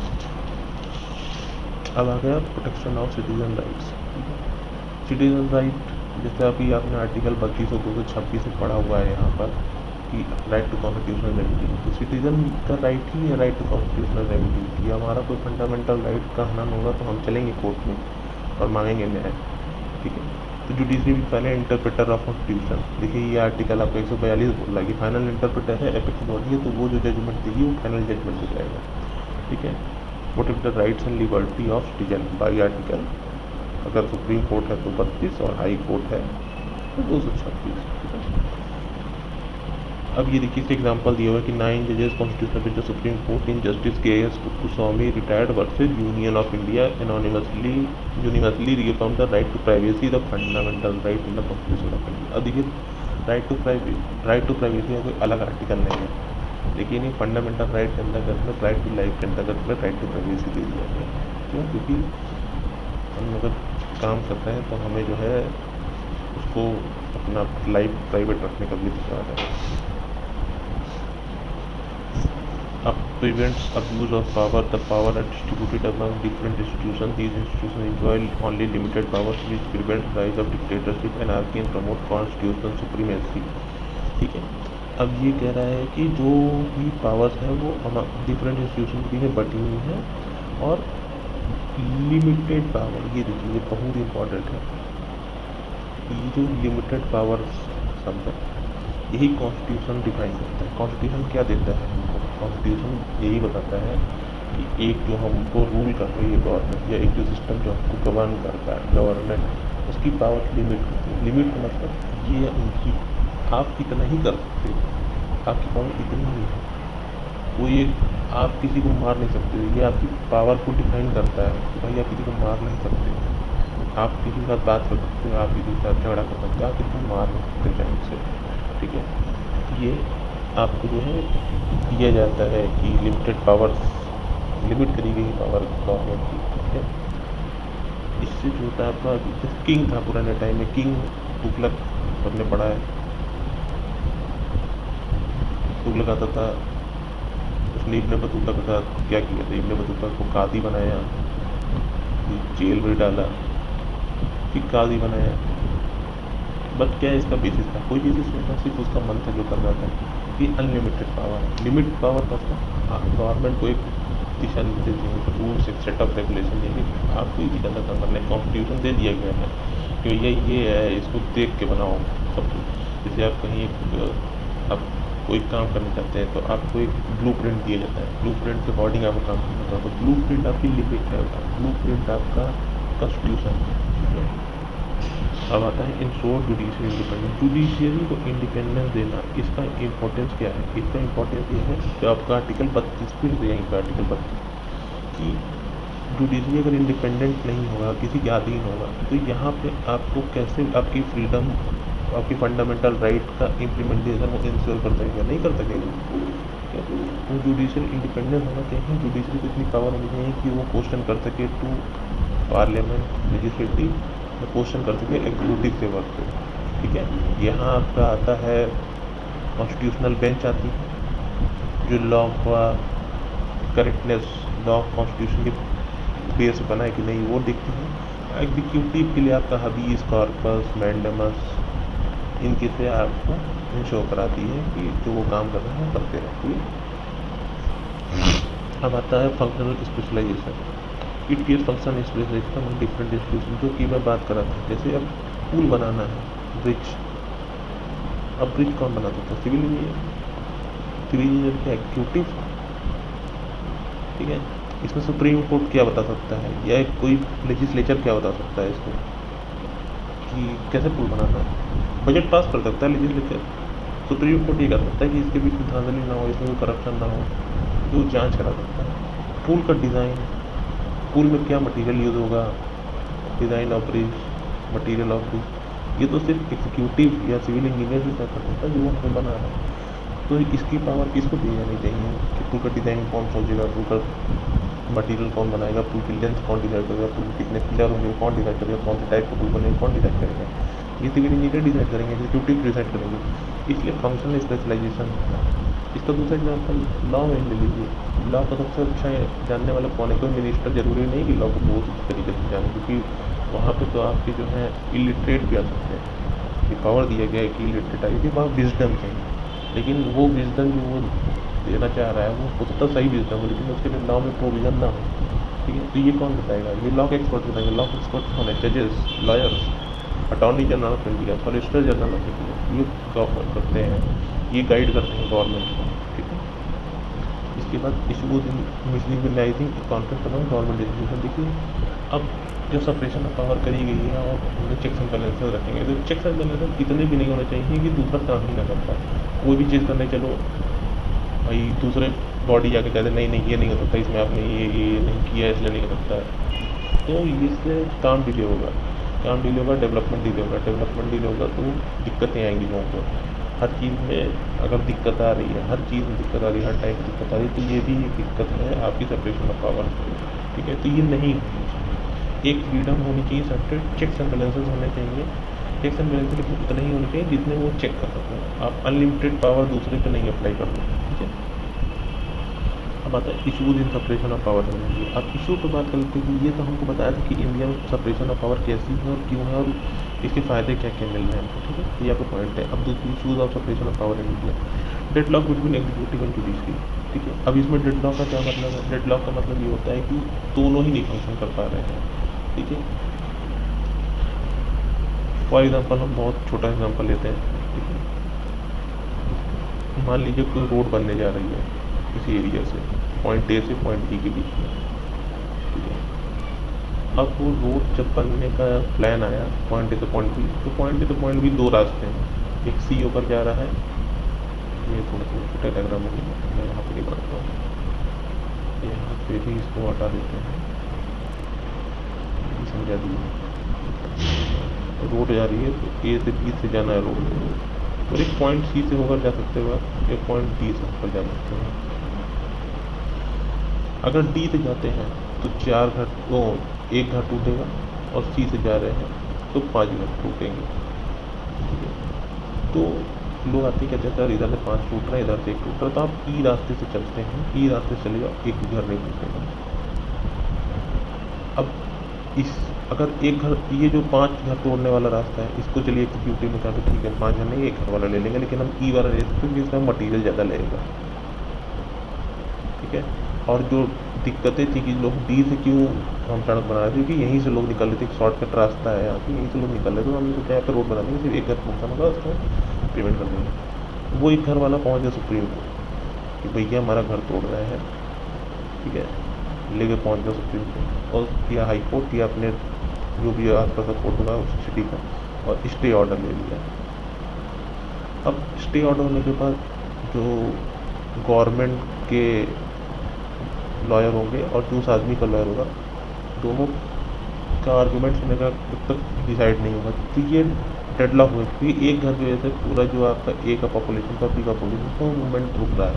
अब आ गया प्रोटेक्शन ऑफ सिटीजन राइट्स, ठीक है। सिटीजन राइट जैसे अभी आपने आर्टिकल 32 और 226 में पढ़ा हुआ है यहाँ पर कि राइट टू कॉन्स्टिट्यूशनल रेमेडी, तो सिटीजन का राइट ही है राइट टू कॉन्स्टिट्यूशनल रेमेडी। ये हमारा कोई फंडामेंटल राइट का हनन होगा तो हम चलेंगे कोर्ट में और मांगेंगे न्याय, ठीक है। तो जुडिशरी भी पहले इंटरप्रेटर ऑफ कॉन्स्टिट्यूशन, देखिए ये आर्टिकल आपका 142 बोल रहा है कि फाइनल इंटरप्रेटर है, एपेक्स बॉडी है, तो वो जो जजमेंट देगी वो फाइनल जजमेंट हो जाएगा, ठीक है। Protect the rights and liberty of citizen by article, अगर सुप्रीम कोर्ट है तो 32 और हाई कोर्ट है तो 226, ठीक है। अब ये देखिए इसे एग्जांपल दिया हुआ है कि 9 जजेस constitutional bench of supreme court in justice KS Kuppuswamy retired versus union of India universally reaffirm the right to privacy the fundamental right in the constitution of India. अब देखिए राइट टू प्राइवेसी का कोई अलग आर्टिकल नहीं है, लेकिन ये fundamental right के अंतर्गत में राइट टू लाइफ के अंतर्गत में राइट टू प्राइवेसी दे दिया गया। क्यों? क्योंकि हम अगर काम करते हैं तो हमें जो है उसको अपना लाइफ प्राइवेट रखने का भी अधिकार है। Up prevents abuse of power. The power are distributed among different institutions. These institutions enjoy only limited powers, which prevents rise of dictatorship, anarchy, and promote constitutional supremacy. ठीक है। अब ये कह रहा है कि जो भी पावर्स है वो डिफरेंट इंस्टीट्यूशन की में बटी हुई है और लिमिटेड पावर, ये देखिए ये बहुत इंपॉर्टेंट है। ये जो लिमिटेड पावर्स शब्द है यही कॉन्स्टिट्यूशन डिफाइन करता है। कॉन्स्टिट्यूशन क्या देता है हमको? कॉन्स्टिट्यूशन यही बताता है कि एक जो हमको रूल कर रही है गवर्नमेंट, या एक जो सिस्टम जो हमको गवर्न करता है गवर्नमेंट, उसकी पावर लिमिट होती है। लिमिट का मतलब ये उनकी आप इतना ही कर सकते हो, आपकी पावर इतनी ही है, वो ये आप किसी को मार नहीं सकते। ये आपकी पावर को डिफाइन करता है कि भाई आप किसी को मार नहीं सकते, आप किसी के साथ बात कर सकते हो, आप किसी के साथ झगड़ा कर सकते हो, आप किसी को मार नहीं सकते टाइम से, ठीक है। ये आपको जो है दिया जाता है कि लिमिटेड पावर्स लिमिट करी गई पावर गवर्नमेंट की, ठीक है। इससे जो होता है आपका, जैसे किंग था पुराने टाइम में, किंग तुगलक सबने पढ़ा है, तुगलक आता था, उसने इब्न बतूता के साथ क्या किया था, इब्न बतूता को कादी बनाया, जेल में डाला, फिर कादी बनाया। बट क्या है इसका बेसिस था, कोई बेसिस नहीं था, सिर्फ उसका मन था जो कर रहा था कि अनलिमिटेड पावर, लिमिट पावर का था। गवर्नमेंट को एक दिशा निर्देश देंगे, रूल्स, एक सेट ऑफ रेगुलेशन देंगे, आपको ये ज़्यादा काम करना है। कॉन्स्टिट्यूशन दे दिया गया है कि ये है, इसको देख के बनाओ सब कुछ। जैसे आप कहीं आप कोई काम करना चाहते हैं तो आपको एक ब्लू प्रिंट दिया जाता है, ब्लू प्रिंट के अकॉर्डिंग आपको काम करना होता है। तो ब्लू प्रिंट आपकी लिमिट है, ब्लू प्रिंट आपका कॉन्स्टिट्यूशन है। अब आता है in short judicial independence. Judiciary को इंडिपेंडेंस देना, इसका इम्पोर्टेंस क्या है? इसका इम्पोर्टेंस ये है कि आपका आर्टिकल 32 फिर से यहीं पर आर्टिकल 32 कि जुडिशरी अगर इंडिपेंडेंट नहीं होगा, किसी के अधीन होगा, तो यहाँ पे आपको कैसे आपकी फ्रीडम, आपकी फंडामेंटल राइट का इम्प्लीमेंटेशन वो इंश्योर कर सकेगा? नहीं कर सकेगा। तो जुडिशियल इंडिपेंडेंस होना चाहिए, जुडिशरी को इतनी पावर होनी चाहिए कि वो क्वेश्चन कर सके टू पार्लियामेंट, लेजिस्लेटिव, क्वेश्चन कर सके एग्जीक्यूटिव से वर्क पे, ठीक है। यहाँ आपका आता है कॉन्स्टिट्यूशनल बेंच आती है, जो लॉ का करेक्टनेस, लॉ कॉन्स्टिट्यूशन के बेस बना है कि नहीं वो देखती है। एग्जीक्यूटिव के लिए आपका हबीज कॉर्पस, मैंडेमस, इनके से आपको इंश्योर कराती है कि जो वो काम कर रहे हैं करते रहती है। अब आता है functional specialisation. It gives function specialisation in different institution, जो कि मैं बात कर रहा था। जैसे अब पुल बनाना है, ब्रिज, अब ब्रिज कौन बनाता था? सिविल इंजीनियर, सिविल इंजीनियर के एग्जीक्यूटिव, ठीक है। इसमें सुप्रीम कोर्ट क्या बता सकता है, या कोई लेजिस्लेचर क्या बता सकता है इसको कि कैसे पुल बनाना है? बजट पास कर सकता है लेजिस्लेचर, सुप्रीम कोर्ट ये कर सकता है कि इसके बीच में धांधली ना हो, इसमें कोई करप्शन ना हो, तो जांच करा सकता है। पुल का डिज़ाइन, पुल में क्या मटेरियल यूज़ होगा, design of bridge, material of bridge, ये तो सिर्फ एग्जीक्यूटिव या सिविल इंजीनियर ही कर सकता है जो हमें बना रहा है। तो इसकी पावर किसको दी जानी चाहिए कि पुल का डिज़ाइन कौन सोचेगा, पुल का मटेरियल कौन बनाएगा, पुल की लेंथ कौन डिसाइड करेगा, पुल कितने पिलर होंगे कौन डिसाइड करेगा, कौन से टाइप का पुल बनेगा कौन डिसाइड करेगा? ये सिविल इंजीनियर डिसाइड करेंगे, एग्जीक्यूटिव डिसाइड करेंगे। इसलिए फंक्शनल स्पेशलाइजेशन। इसका दूसरा एग्जाम्पल लॉ में ले लीजिए। लॉ का सबसे अच्छा जानने वाला कौन है? कोई मिनिस्टर जरूरी नहीं कि लॉ को बहुत अच्छी तरीके से जाने, क्योंकि वहाँ पे तो आपके जो है इलिटरेट भी आ सकते हैं। ये पावर दिया गया है कि इलिटरेट आएगी, वहाँ विजडम चाहिए, लेकिन वो विजडम जो वो देना चाह रहा है वो हो सकता है सही विजडम हो, लेकिन उसके लिए लॉ में प्रोविज़न ना हो, ठीक है। तो ये कौन बताएगा? ये लॉ के एक्सपर्ट बताएंगे। लॉ के एक्सपर्ट कौन है? जजेस, lawyers, attorney general of India, solicitor general of India, ये करते हैं, ये गाइड करते हैं गवर्नमेंट को, ठीक है। इसके बाद इशूज इन मिसलीगलाइजिंग कॉन्फ्लिक्ट अमंग गवर्नमेंट इंस्टीट्यूशन। देखिए अब जो सेपरेशन ऑफ पावर करी गई है और उन्हें चेक्स एंड बैलेंसेस रखेंगे, तो चेक्स एंड बैलेंसेस इतने भी नहीं होने चाहिए कि दूसरा काम ही ना करता। कोई भी चीज़ करने चलो भाई, दूसरे बॉडी जाके कहते नहीं नहीं ये नहीं हो सकता, इसमें आपने ये नहीं किया इसलिए नहीं हो सकता है, तो इससे काम डिले होगा, काम डिले होगा, डेवलपमेंट डिले होगा, डेवलपमेंट डिले होगा तो दिक्कतें आएंगी लोगों को। हर चीज़ में अगर दिक्कत आ रही है, हर चीज़ में दिक्कत आ रही है, हर टाइप की दिक्कत आ रही है, तो ये भी एक दिक्कत है आपकी सेपरेशन ऑफ पावर, ठीक है। तो ये नहीं होनी चाहिए, एक फ्रीडम होनी चाहिए, सेपरेट चेक्स एंड बैलेंसेस होने चाहिए। चेक्स एंड बैलेंसेस लेकिन उतना ही होनी चाहिए जितने वो चेक कर सकें। आप अनलिमिटेड पावर दूसरे पे नहीं अप्लाई कर सकते, ठीक है। अब आता है issues in separation of power. अब इशू पर बात करते हैं कि ये तो हमको बताया था कि इंडिया में सेपरेशन ऑफ पावर कैसी है और क्यों है और इसके फ़ायदे क्या क्या मिल रहे हैं हमको, ठीक है। ये आपका पॉइंट है। अब दूसरी issues of separation of power in India, deadlock between executive and judiciary, ठीक है। अब इसमें डेडलॉक का क्या मतलब है? डेडलॉक का मतलब ये होता है कि दोनों ही नहीं फंक्शन कर पा रहे हैं, ठीक है। फॉर एग्जाम्पल हम बहुत छोटा एग्जाम्पल लेते हैं, ठीक है। मान लीजिए कोई रोड बनने जा रही है किसी एरिया से, पॉइंट ए से पॉइंट बी के बीच में, ठीक है। अब वो रोड जब बनने का प्लान आया पॉइंट ए से पॉइंट बी, तो पॉइंट ए से पॉइंट बी दो रास्ते हैं, एक सी होकर जा रहा है, ये थोड़ा सा छोटा डायग्राम है, मैं यहाँ पे नहीं बनाता हूँ, यहाँ पे भी इसको हटा देते हैं, समझा दिए। रोड जा रही है तो ए से बी से जाना है रोड, और एक पॉइंट सी से होकर जा सकते हो आप, एक पॉइंट डी से होकर जा सकते हो। अगर डी से जाते हैं तो 4 घर वो 1 घर टूटेगा, और सी से जा रहे हैं तो 5 घर टूटेंगे, ठीक है। तो लोग आते ही कहते हैं सर इधर से 5 टूट रहे हैं, इधर से 1 टूट रहा है, तो आप ई रास्ते से चलते हैं, ई रास्ते से चले जाओ, एक घर नहीं टूटेगा। अब इस अगर एक घर, ये जो 5 घर तोड़ने वाला रास्ता है, इसको चलिए एग्जीक्यूटिव में कहा तो ठीक है 5 घर नहीं, 1 घर वाला ले लेंगे, लेकिन हम ई वाला ले सकते हैं क्योंकि इसका मटीरियल ज़्यादा लगेगा, ठीक है। और जो दिक्कतें थी कि लोग डी से क्यों हम सड़क बना रहे थे, क्योंकि यहीं से लोग निकल रहे थे, एक शॉर्टकट रास्ता है यहाँ से, यहीं से लोग निकल रहे थे, तो हमने सोचा यहाँ पर रोड बना देंगे, सिर्फ एक घर नुकसान होगा, उसको पेमेंट कर देंगे। वो एक घर वाला पहुँच गया सुप्रीम कोर्ट कि भैया हमारा घर तोड़ रहे हैं, ठीक है, लेके पहुँच गया सुप्रीम कोर्ट, और या हाई कोर्ट या अपने जो भी आसपास का कोर्ट होगा उस सिटी का, और स्टे ऑर्डर ले लिया। अब स्टे ऑर्डर होने के बाद जो गवर्नमेंट के लॉयर होंगे और जो उस आदमी का लॉयर होगा, दोनों का आर्गूमेंट सुनने का जब तक डिसाइड नहीं होगा तो ये डेडलॉक हुआ, क्योंकि एक घर की वजह से पूरा जो आपका ए का पॉपुलेशन का बी का पॉपुलेशन का मूवमेंट रुक रहा है,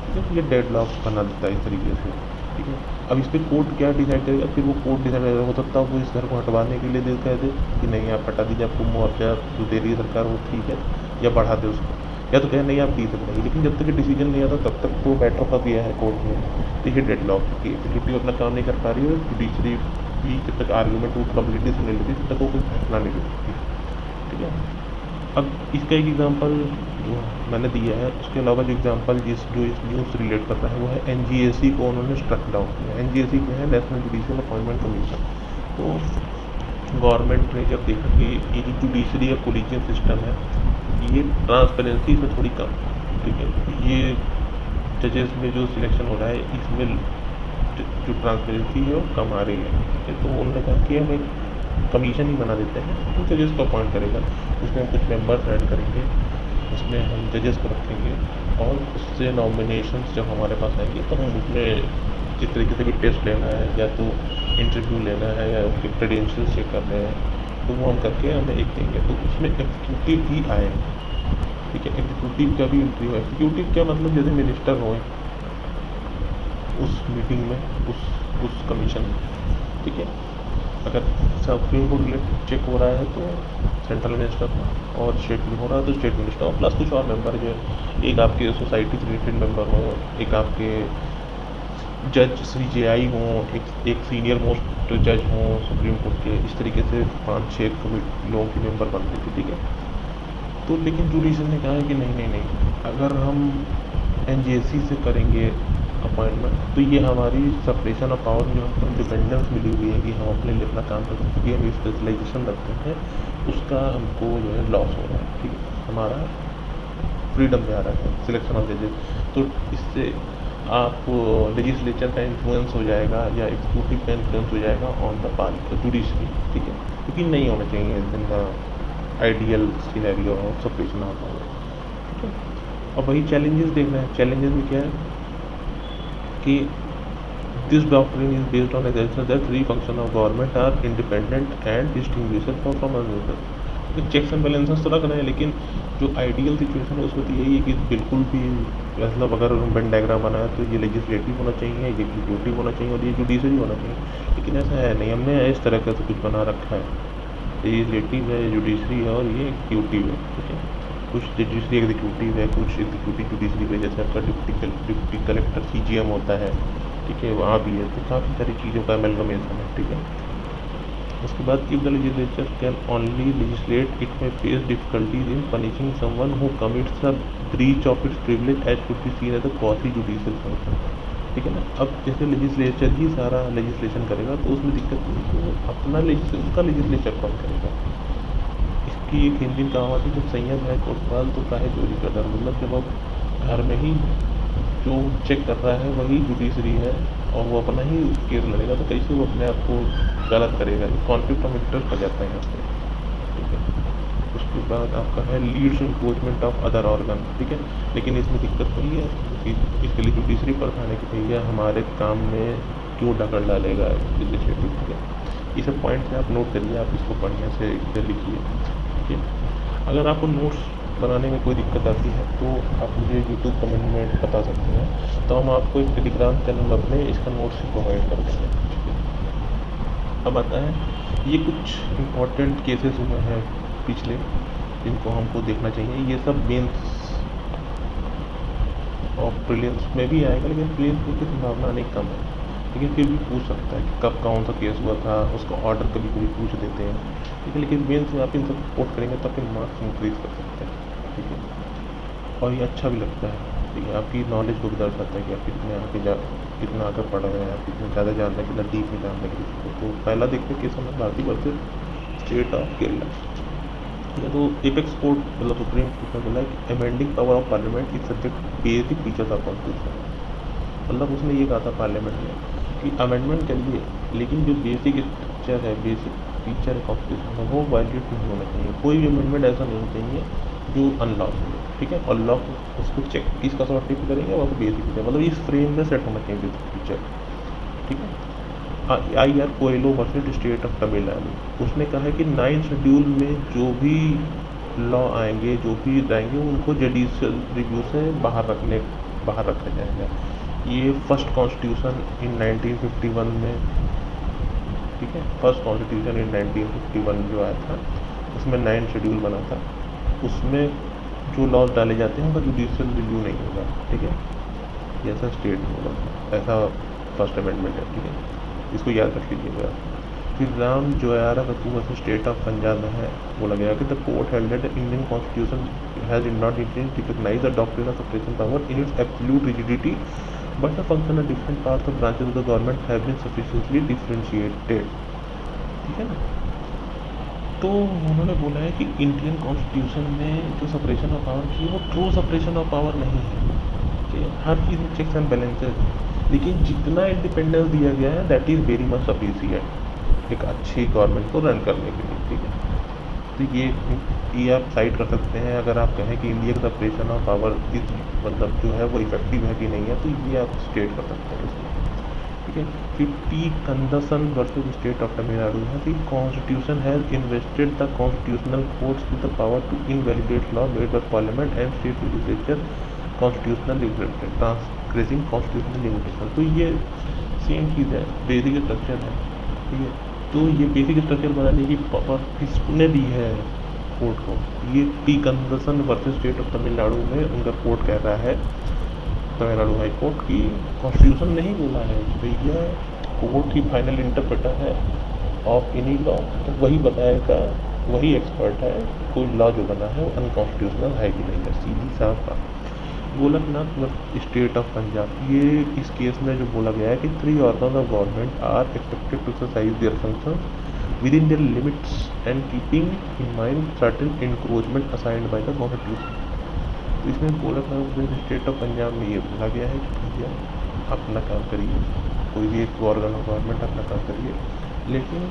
ठीक है। ये डेडलॉक बना देता है इस तरीके से, ठीक है। अब इस पर कोर्ट क्या डिसाइड करेगा, फिर वो कोर्ट डिसाइड करेगा, हो सकता है वो इस घर को हटवाने के लिए दे कह दे कि नहीं आप हटा दीजिए, आपको मुआवजा जो दे रही है सरकार वो ठीक है, या बढ़ा दे उसको, या तो कहे नहीं आप डी से बनाइए, लेकिन जब तक डिसीजन नहीं आता तब तक तो मैटर फंस गया है कोर्ट में। तो ये डेडलॉक की एग्जीक्यूटिव अपना काम नहीं कर पा रही है, जुडिशरी भी जब तक आर्गूमेंट वो कंप्लीटली सुन लेती तब तक वो कोई फैसला नहीं ले सकती, ठीक है। अब इसका एक एग्जांपल जो मैंने दिया है, उसके अलावा जो एग्जांपल जो इस न्यूज़ से रिलेट करता है वो है एनजीएसी को उन्होंने स्ट्रक डाउन किया। एनजीएसी क्या है, नेशनल जुडिशियल अपॉइंटमेंट कमीशन। तो गवर्नमेंट ने जब देखा कि ये जो जुडिशरी या कोलिजियन सिस्टम है ये ट्रांसपेरेंसी इसमें थोड़ी कम, ठीक है, ये जजेस में जो सिलेक्शन हो रहा है इसमें जो ट्रांसपेरेंसी है वो कम आ रही है, ठीक है। तो उन्होंने कहा कि हम एक कमीशन ही बना देते हैं, तो जजेस को अपॉइंट करेगा, उसमें हम कुछ मेंबर्स ऐड करेंगे, उसमें हम जजेस को रखेंगे, और उससे नॉमिनेशंस जब हमारे पास आएंगे तो हम उसमें जिस तरीके से भी टेस्ट लेना है या तो इंटरव्यू लेना है या उसके क्रेडेंशियल्स चेक करने हैं, तो वो हम करके हमें एक देंगे। तो उसमें एग्जीक्यूटिव भी आए, ठीक है, एग्जीक्यूटिव का भी इंटरव्यू है। एग्जीक्यूटिव क्या मतलब, जैसे मिनिस्टर हो उस मीटिंग में, उस कमीशन में, ठीक है। अगर सुप्रीम कोर्ट रिलेटेड चेक हो रहा है तो सेंट्रल मिनिस्टर और स्टेट में हो रहा है तो स्टेट मिनिस्टर, और प्लस कुछ और मेंबर जो एक आपके सोसाइटी से रिलेटेड मेंबर हो, एक आपके जज CJI हों, एक सीनियर मोस्ट जज हों सुप्रीम कोर्ट के, इस तरीके से 5-6 लोगों के मेंबर बनते थे, ठीक है। तो लेकिन जुडिशरी ने कहा है कि नहीं, अगर हम एनजीएसी से करेंगे अपॉइंटमेंट तो ये हमारी सेपरेशन ऑफ पावर जो हमको इंडिपेंडेंस मिली हुई है कि हम अपने लिए अपना काम कर सकते हैं, हम स्पेशलाइजेशन रखते हैं, उसका हमको जो है लॉस हो रहा है, ठीक है, हमारा फ्रीडम जा रहा है सिलेक्शन ऑफ जजेस। तो इससे आप लेजिस्लेचर का इन्फ्लुएंस हो जाएगा या एग्जीक्यूटिव का इन्फ्लुएंस हो जाएगा ऑन द पार्ट जुडिशरी, ठीक है, क्योंकि नहीं होना चाहिए in the ideal scenario of separation of power, ठीक है। और वही चैलेंजेस देख रहे हैं, चैलेंजेस में क्या है कि this doctrine is based on assumption that three functions of government are independent and distinguishable from another। तो चेक्स एंड बैलेंसेस तो रख रहे हैं, लेकिन जो आइडियल सिचुएशन है उसमें तो यही है कि बिल्कुल भी मतलब अगर वेन डायग्राम बनाया तो ये लेजिस्लेटिव होना चाहिए, ये एग्जीक्यूटिव होना चाहिए और ये जुडिशरी होना चाहिए, लेकिन ऐसा है नहीं, हमने इस तरह का कुछ बना रखा है, लेजिस्लेटिव है, जुडिशरी है और ये एग्जीक्यूटिव है, ठीक है। कुछ जुडिशरी एग्जीक्यूटिव है, कुछ एग्जीक्यूटिव जुडिशरी है, जैसे आपका डिप्टी कलेक्टर CGM होता है, ठीक है, वहाँ भी है, तो काफ़ी सारी चीज़ों का एमलगमेशन है, ठीक है। उसके बाद if the legislature can only legislate it में face difficulties in punishing someone who commits a breach of its privilege as could be seen as a quasi judicial function, ठीक है ना। अब जैसे लेजिस्लेचर ही सारा लेजिस्लेशन करेगा तो उसमें दिक्कत नहीं है, तो अपना उसका लेजिस्लेचर कौन करेगा। इसकी एक हिंदी कहावत है, जब संयम है कोतवाल तो काहे चोरी का डर, मतलब जब आप घर में ही जो चेक कर रहा है वही जुडिशरी है और वो अपना ही केस लड़ेगा, तो कैसे वो अपने आप को गलत करेगा, कॉन्फ्लिक्ट ऑफ इंटरेस्ट हो जाता है यहाँ पे, ठीक है। उसके बाद आपका है leads enforcement of other organ, ठीक है, लेकिन इसमें दिक्कत वही है कि इसके लिए जुडिशरी परेशान है कि भैया हमारे काम में क्यों दखल डालेगा लेजिस्लेटिव, ठीक है। ये सब पॉइंट्स आप नोट करिए, आप इसको बढ़िया से लिखिए, ठीक है। अगर आपको नोट्स बनाने में कोई दिक्कत आती है तो आप मुझे यूट्यूब कमेंट में बता सकते हैं, तो हम आपको एक टेलीग्राम चैनल अपने इसका नोट्स भी प्रोवाइड कर देंगे। अब आता है ये कुछ इम्पोर्टेंट केसेस हुए हैं पिछले, जिनको हमको देखना चाहिए। ये सब मेंस और प्रीलिम्स में भी आएगा, लेकिन प्रीलिम्स की संभावना नहीं कम है, लेकिन फिर भी पूछ सकता है कि कब कौन सा केस हुआ था, उसका ऑर्डर कभी कभी पूछ देते हैं, ठीक है। लेकिन मेंस में आप इन सब सपोर्ट करेंगे तो आपके मार्क्स इंक्रीज कर सकते हैं, ठीक है। और ये अच्छा भी लगता है, ठीक है, आपकी नॉलेज को भी दर्शाता है कि आप कितना आगे पढ़ रहे हैं, आप कितना ज़्यादा जान रहे हैं, कितना डीप में जान रहे हैं किसी को। तो पहला देखते हैं case number Bharati versus state of Kerala. तो एपेक्स कोर्ट मतलब सुप्रीम कोर्ट ने बोला है कि amending power of parliament is subject basic features of constitution. मतलब उसने ये कहा था पार्लियामेंट में कि अमेंडमेंट करिए, लेकिन जो बेसिक स्ट्रक्चर है, बेसिक फीचर है कॉन्स्टिट्यूशन का, वो वायलेट नहीं होना चाहिए। कोई भी अमेंडमेंट ऐसा नहीं होना चाहिए जो अनलॉफुल हो, ठीक है। और लॉ उसको चेक किसका सर्टिफिकेट करेंगे, वो बेसिक फीचर, मतलब इस फ्रेम में सेट होना चाहिए बेसिक फीचर, ठीक है। IR. Coelho versus state of Tamil Nadu, उसने कहा है कि 9th शेड्यूल में जो भी लॉ आएंगे, जो भी जाएंगे, उनको जुडिशियल रिव्यू से बाहर रखा जाएगा। ये फर्स्ट कॉन्स्टिट्यूशन इन 1951 में, ठीक है, फर्स्ट कॉन्स्टिट्यूशन इन 1951 जो आया था, उसमें 9th शेड्यूल बना था, उसमें जो लॉज डाले जाते हैं उनका जुडिशियल रिव्यू नहीं होगा, ठीक है। ये ऐसा स्टेट में होगा, ऐसा फर्स्ट अमेंडमेंट है, ठीक है, इसको याद रख लीजिएगा। फिर Ram Jawaya Kapur versus state of Punjab में है, बोला गया कि the court held that Indian constitution has not recognise the doctrine of separation power in its absolute rigidity, but the function of different parts of branches of the government have been sufficiently differentiated, ठीक है ना। तो उन्होंने बोला है कि Indian constitution में जो सेपरेशन ऑफ पावर की, वो ट्रू सेपरेशन ऑफ पावर नहीं है, ठीक है। हर चीज़ में चेक्स एंड बैलेंसेज, लेकिन जितना इंडिपेंडेंस दिया गया है that is very much sufficient एक अच्छी गवर्नमेंट को रन करने के लिए, ठीक है। तो ये आप साइड कर सकते हैं। अगर आप कहें कि इंडिया का सेपरेशन ऑफ पावर इस मतलब जो है वो इफेक्टिव है कि नहीं है, तो ये आप स्टेट कर सकते हैं इसमें, ठीक है। फिर T Kandasan versus state of Tamil Nadu है कि constitution has invested the constitutional courts with the power to invalidate law made by parliament and state legislature constitutional transgressing constitutional limitation. तो ये सेम चीज़ है, बेसिक स्ट्रक्चर है, ठीक है। तो ये बेसिक स्ट्रक्चर बनाने की पावर किसने दी है कोर्ट को? ये T Kandasan versus state of Tamil Nadu में उनका कोर्ट कह रहा है, तमिलनाडु हाई कोर्ट की कॉन्स्टिट्यूशन नहीं बोला है कि भैया कोर्ट ही फाइनल इंटरप्रेटर है ऑफ एनी लॉ, तो वही बताएगा, वही एक्सपर्ट है कोई लॉ जो बना है वो अनकॉन्स्टिट्यूशनल है कि नहीं है, सीधी साफ बात। गोलकनाथ स्टेट ऑफ पंजाब, ये इस केस में जो बोला गया है कि 3 organ of government are expected to exercise their functions within their limits and keeping in mind certain encroachment assigned by the constitution. तो इसमें गोलकनाथ स्टेट ऑफ पंजाब में ये बोला गया है कि भैया अपना काम करिए, कोई भी एक ऑर्गन ऑफ गवर्नमेंट अपना काम करिए, लेकिन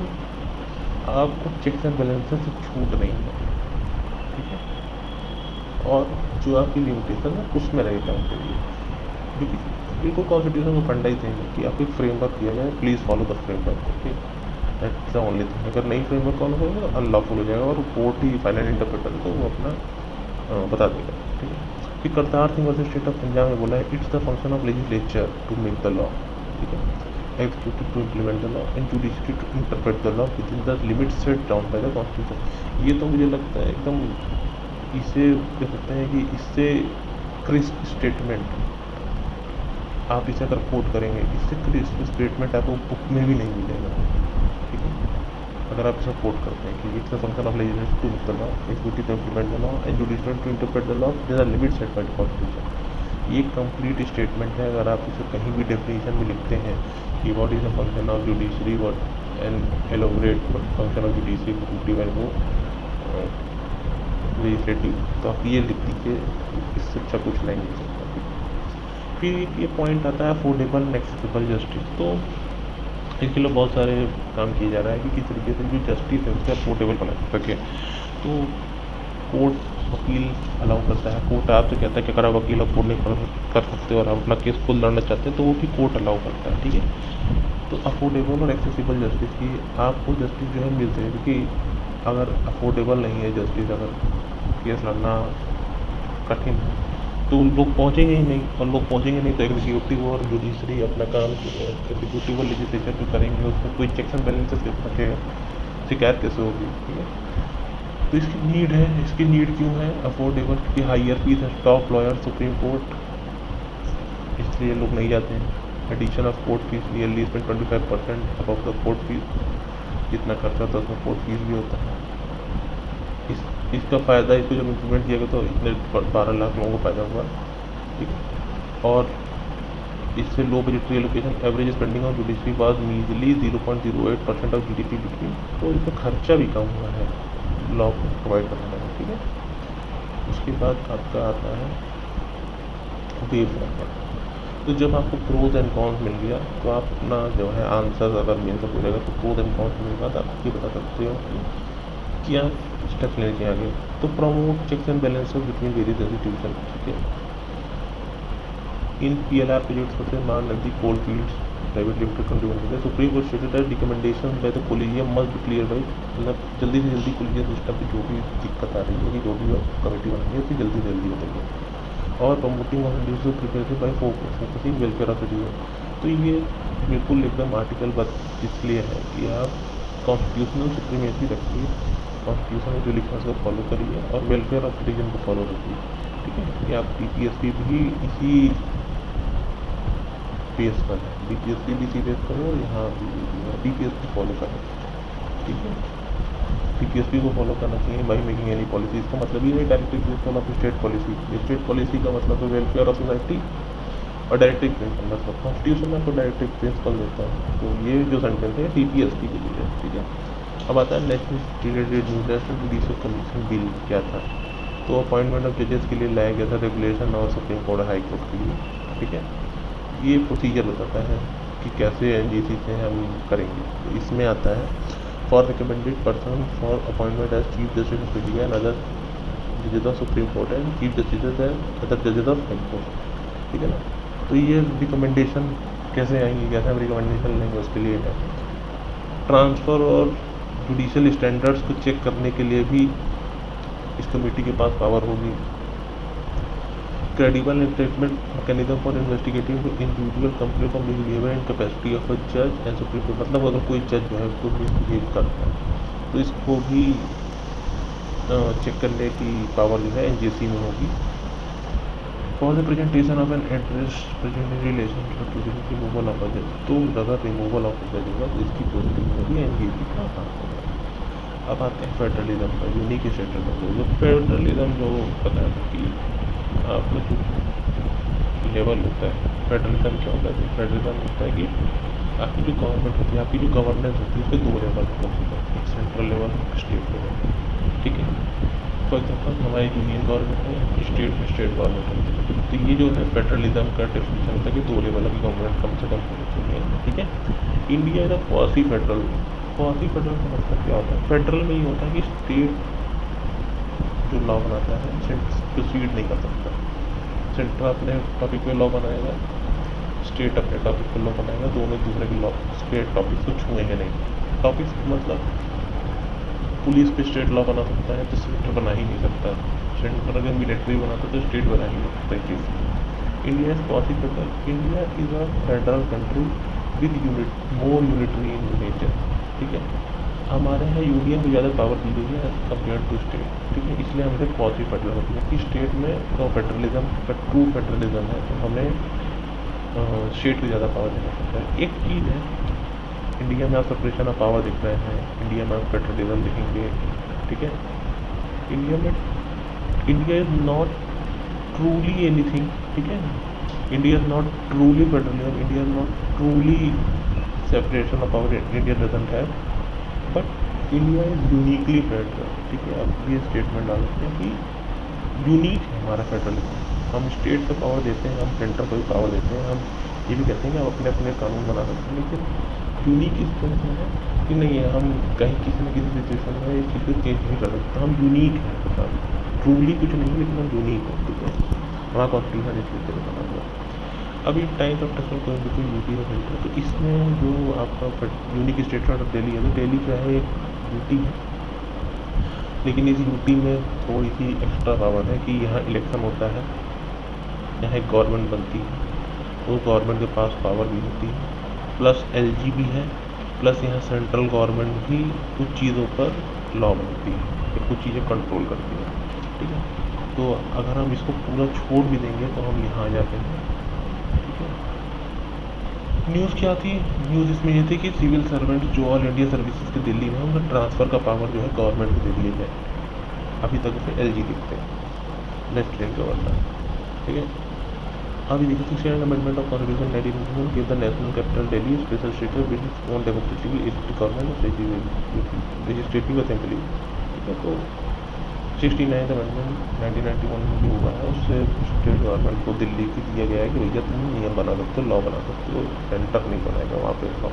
आपको चेक्स एंड बैलेंसेस से छूट नहीं है, ठीक है। और जो आपकी लिमिटेशन है उसमें रहे काम करिए, क्योंकि बिल्कुल कॉन्स्टिट्यूशन में फंडा ही चाहिए कि आपको एक फ्रेमवर्क दिया जाए, प्लीज़ फॉलो द फ्रेमवर्क, ठीक, दैट्स द ओनली थिंग। अगर नहीं फ्रेमवर्क फॉलो करोगे तो अनलॉफुल हो जाएगा और कोर्ट ही फाइनल इंटरप्रेटर को वो अपना बता देगा, ठीक है। फिर Kartar Singh versus state of Punjab में बोला है it's the function of legislature to make the law, ठीक है, executive to implement the law and judiciary to interpret the law within the limits set down by the constitution. ये तो मुझे लगता है एकदम, इसे कह सकते हैं कि इससे क्रिस्प स्टेटमेंट आप इसे अगर कोट करेंगे, इससे क्रिस्प स्टेटमेंट आपको बुक में भी नहीं मिलेगा, ठीक है। अगर आप इसे कोट करते हैं कि it's the function of legislature to make the law, executive to implement the law and judiciary to interpret the law with the limits set by the constitution, ये कंप्लीट स्टेटमेंट है। अगर आप इसे कहीं भी डेफिनेशन में लिखते हैं कि what is the function of judiciary, what and elaborate function of judiciary को वो लेजिस्लेटिव, तो आप ये लिख दीजिए, इससे अच्छा कुछ नहीं लिख सकता। फिर ये पॉइंट आता है अफोर्डेबल एंड एक्सेसिबल जस्टिस। तो इसके लिए बहुत सारे काम किया जा रहा है कि किस तरीके से जो जस्टिस है उसको अफोर्डेबल बना सके। तो कोर्ट वकील अलाउ करता है, कोर्ट आपसे कहता है कि अगर आप वकील अफोर्ड नहीं कर सकते और आप अपना केस खुद लड़ना चाहते हैं तो वो भी कोर्ट अलाउ करता है, ठीक है। तो अफोर्डेबल और एक्सेसिबल जस्टिस की आपको जस्टिस जो है मिलते हैं, क्योंकि अगर अफोर्डेबल नहीं है जस्टिस, अगर केस लड़ना कठिन है, तो लोग पहुँचेंगे ही नहीं, और लोग पहुँचेंगे नहीं तो एग्जीक्यूटिव और जुडिशरी अपना काम, एग्जीक्यूटिव और लेजिस्लेचर जो करेंगे उसमें कोई चेक्स एंड बैलेंसेस कैसे रखेगा, शिकायत कैसे होगी, ठीक है। तो इसकी नीड है, इसकी नीड क्यों है, अफोर्डेबल, क्योंकि हायर फीस है, टॉप लॉयर, सुप्रीम कोर्ट, इसलिए लोग नहीं जाते हैं। Addition of court fees, yearly इसमें 25% अबव द कोर्ट फीस, जितना खर्चा होता है उसमें कोर्ट फीस भी होता है। इसका फ़ायदा, इसको जब इम्प्लीमेंट किया गया तो इतने 12 लाख लोगों को फ़ायदा हुआ, ठीक है। और इससे low budgetary allocation, average spending of judiciary was measly 0.08% of GDP between, तो इसमें खर्चा भी कम हुआ है लॉ को प्रोवाइड करने में, ठीक है। उसके बाद आपका आता है वेव फ्रेमवर्क। तो जब आपको प्रोज एंड कॉन्स मिल गया तो आप अपना जो है आंसर अगर मेन से पूछेगा तो प्रोज एंड कॉन्स मिलने के बाद आप ये बता सकते हो कि क्या स्टेप्स लेने चाहिए आगे। तो promote checks and balances between various institution, ठीक है। इन PLR प्रोजेक्ट्स सबसे नदी coal fields private limited contribution, supreme court stated that recommendation by the collegium must be clear by, मतलब जल्दी से जल्दी कोलिजियम सिस्टम की जो भी दिक्कत आ रही है, जो भी कमेटी बनाई है उसकी जल्दी से जल्दी बताइए। और promoting of individual preparation by focusing welfare of citizen, तो ये बिल्कुल एकदम आर्टिकल बस इसलिए है कि आप कॉन्स्टिट्यूशनल सुप्रीमेसी रखिए, कॉन्स्टिट्यूशन में जो लिखा है उसको फॉलो करिए और वेलफेयर ऑफ सिटीजन को फॉलो रखिए, ठीक है। कि आप DPSP भी इसी बेस पर है, DPSP भी इसी बेस पर है और यहाँ DPSP फॉलो करें, ठीक है। DPSP को फॉलो करना चाहिए बाई मेकिंग एनी पॉलिसी। इसका मतलब ये है directive principle of state policy. State policy का मतलब है वेलफेयर ऑफ सोसाइटी, और डायरेक्टिव प्रिंसिपल मतलब कॉन्स्टिट्यूशन में आपको डायरेक्टिव प्रिंसिपल देता है। तो ये जो सेंटेंस है DPSP के लिए, ठीक है। अब आता है नेशनल जुडिशियल कमीशन बिल क्या था, तो अपॉइंटमेंट ऑफ जजेस के लिए लाया गया था रेगुलेशन और सुप्रीम कोर्ट और हाई कोर्ट के लिए, ठीक है। ये प्रोसीजर बताता है कि कैसे NJC से हम करेंगे। तो इसमें आता है for recommended person for appointment as chief justice of India and other जजेस of supreme court and chief justice and other जजेस ऑफ हाई कोर्ट, ठीक है ना। तो ये रिकमेंडेशन कैसे आएंगी, कैसे हम रिकमेंडेशन लेंगे, उसके लिए है ट्रांसफ़र और जुडिशियल स्टैंडर्ड्स को चेक करने के लिए भी इस कमेटी के पास पावर होगी। Credible entertainment mechanism for investigating individual complaint from behaviour and capacity of a जज एंड सुप्रीम कोर्ट, मतलब अगर कोई जज जो है उसको मिसबिहेव करता है तो इसको भी चेक करने की पावर जो है NJC में होगी। For the presentation of an address present relation to removal of a जज, तो अगर रिमूवल ऑफ अ जज होगा तो इसकी प्रोसीडिंग में भी NJC का काम होगा। अब आते हैं फेडरलिज्म पर, यूनिक स्टेट। जो फेडरलिज्म जो पता है कि आपका जो लेवल होता है, फेडरलिज्म क्या होता है, फेडरलिज्म होता है कि आपकी जो गवर्नमेंट होती है, आपकी जो गवर्नेंस होती है उसके 2 लेवल होते हैं, एक सेंट्रल लेवल, स्टेट लेवल, ठीक है। फॉर एग्जाम्पल हमारी यूनियन गवर्नमेंट है, स्टेट में स्टेट गवर्नमेंट होती है। तो ये जो है फेडरलिज्म का डेफिनेशन होता है कि 2 लेवल की गवर्नमेंट कम से कम होनी चाहिए, ठीक है। India is a quasi federal. Quasi federal का मतलब क्या होता है, फेडरल में ये होता है कि स्टेट जो लॉ बनाता है सेंटर प्रोसीड नहीं कर सकता। सेंटर अपने टॉपिक पे लॉ बनाएगा, स्टेट अपने टॉपिक पे लॉ बनाएगा, दोनों एक दूसरे के लॉ स्टेट टॉपिक को छुएंगे नहीं। टॉपिक्स मतलब पुलिस पे स्टेट लॉ बना सकता है तो सेंटर बना ही नहीं सकता। सेंटर अगर मिलिट्री बनाता तो स्टेट बना ही नहीं सकता चीज़। India is quasi federal. India is a federal country with more unitary in nature, ठीक है। हमारे यहाँ यूनियन को ज़्यादा पावर दी गई है कंपेयर टू स्टेट, ठीक है। इसलिए हमें क्वासी फेडरल होती है कि स्टेट में तो फेडरलिज्म का ट्रू फेडरलिज्म है, तो हमें स्टेट को ज़्यादा पावर देना पड़ता है। एक चीज़ है, इंडिया में आप सेपरेशन ऑफ पावर दिख रहे हैं, इंडिया में आप फेडरलिज्म दिखेंगे, ठीक है। India is not truly anything, ठीक है। India is not truly federalism, India is not truly separation of power, India doesn't have, but India is uniquely federal, ठीक है। अब ये स्टेटमेंट डाल सकते हैं कि यूनिक है हमारा फेडरलिज्म। हम स्टेट को पावर देते हैं, हम सेंटर को भी पावर देते हैं, हम ये भी कहते हैं कि आप अपने अपने कानून बना सकते हैं, लेकिन यूनिक इस सेंस में है कि नहीं है, हम कहीं किसी न किसी सिचुएशन में इस चीज़ को चेंज नहीं कर सकते। हम यूनिक हैं, मतलब ट्रूली कुछ नहीं लेकिन हम यूनिक हैं, ठीक है। हमारा कॉन्स्टिट्यूशन इस चीज़ से बना हुआ। अभी टाइम्स ऑफ टेक्नोल कोई बिल्कुल यूटी और सेंटर, तो इसमें जो आपका यूनिक स्टेट ऑफ दिल्ली है, तो दिल्ली क्या है, एक यूटी है लेकिन इस यूटी में थोड़ी सी एक्स्ट्रा पावर है कि यहाँ इलेक्शन होता है, यहाँ एक गवर्नमेंट बनती है, उस गवर्नमेंट के पास पावर भी होती है, प्लस एलजी भी है, प्लस यहाँ सेंट्रल गवर्नमेंट भी कुछ चीज़ों पर लॉ बनाती है या कुछ चीज़ें कंट्रोल करती है। ठीक है, तो अगर हम इसको पूरा छोड़ भी देंगे तो हम यहाँ आ जाते हैं। ठीक है, न्यूज़ क्या थी? न्यूज़ इसमें ये थी कि सिविल सर्वेंट जो ऑल इंडिया सर्विसेज के दिल्ली में, उनका ट्रांसफ़र का पावर जो है गवर्नमेंट को दे दिया जाए। अभी तक उसे एलजी दिखते हैं, लेफ्टिनेंट गवर्नर। ठीक है, अभी देखिए 69 amendment of constitution 1991 give the national capital Delhi special status with its own democratically elected government legislative assembly. ठीक है, तो 69 अमेंडमेंट 1991 में जो हुआ है उससे स्टेट गवर्नमेंट को दिल्ली की दिया गया है कि भैया तुम नियम बना सकते हो, लॉ बना सकते हो, सेंटर नहीं बनाएगा वहाँ पे लॉ।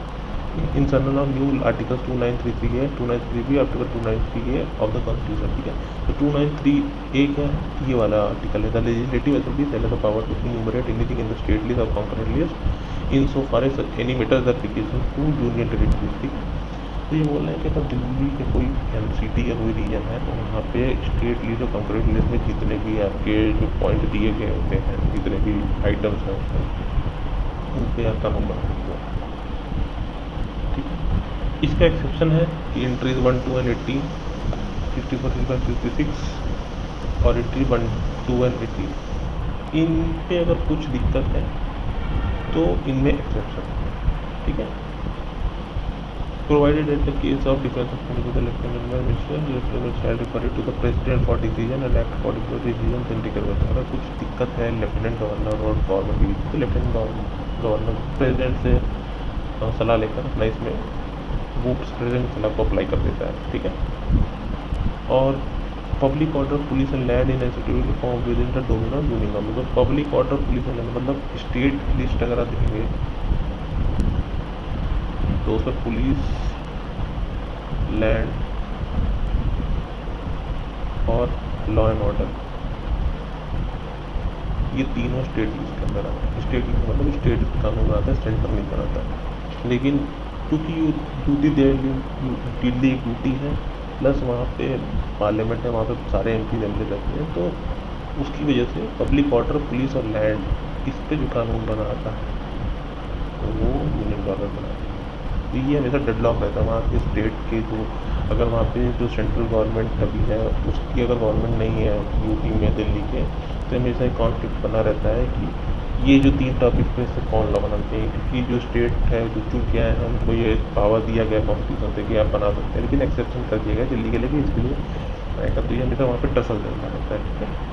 इन सर्नल ऑफ न्यू आर्टिकल 2933 है, 293 आर्टिकल 293 है ऑफ द कॉन्स्टिट्यूशन। ठीक है, तो 293 क्या है? ये वाला आर्टिकल है, the legislative assembly shall the power to enumerate anything in the state list और concurrent list in so far as any matter the application to union territories. ठीक है, तो ये बोल रहे हैं कि अगर दिल्ली के कोई एमसीटी या कोई रीजन है तो वहाँ पे स्टेट लिस्ट और कॉन्करेंट लिस्ट में जितने भी आपके जो पॉइंट दिए गए होते हैं, जितने भी आइटम्स हैं उन पर आपका नंबर होगा। ठीक है, इसका एक्सेप्शन है कि एंट्रीज 1, 2 and 18, 64, 65, 66 और एंट्री 1, 2 and 18, इन पे अगर कुछ दिक्कत है तो इनमें एक्सेप्शन है। ठीक है, provided that the case of defense of political lieutenant minister shall refer it to the president for decision and act according to decisions and take away। अगर कुछ दिक्कत है लेफ्टिनेंट गवर्नर और गवर्नमेंट के बीच तो लेफ्टिनेंट गवर्नर प्रेसिडेंट से सलाह लेकर अपना इसमें वो प्रेसिडेंट सलाह को अप्लाई कर देता है। ठीक है, और public order police and land in executive form within the domain of union government. तो public order police and land मतलब स्टेट लिस्ट अगर आप देखेंगे तो उसमें पुलिस, लैंड और लॉ एंड ऑर्डर ये तीनों स्टेट लिस्ट के अंदर आते हैं। स्टेट लिस्ट मतलब स्टेट कानून बनाता है, सेंटर नहीं बनाता। लेकिन क्योंकि ड्यूटी एक ड्यूटी है, प्लस वहाँ पे पार्लियामेंट है, वहाँ पे सारे एमपी एमएलए रहते हैं, तो उसकी वजह से पब्लिक ऑर्डर पुलिस और लैंड इस पे जो कानून बनाता है तो वो यूनियन गवर्नमेंट बनाता है। तो ये हमेशा डेडलॉक रहता है वहाँ के स्टेट के जो, अगर वहाँ पे जो सेंट्रल गवर्नमेंट अभी है उसकी अगर गवर्नमेंट नहीं है यूपी में, दिल्ली के, तो हमेशा एक कॉन्फ्लिक्ट बना रहता है कि ये जो 3 टॉपिक पे से कौन लॉ बनाना चाहिए, क्योंकि जो स्टेट है जो चूक गया है उनको ये पावर दिया गया कॉन्स्टिट्यूशन से कि आप बना सकते हैं, लेकिन एक्सेप्शन कर दिया गया दिल्ली के लिए कि इसके लिए आएगा। तो ये हमेशा वहाँ पर टसल चलता रहता है। ठीक है,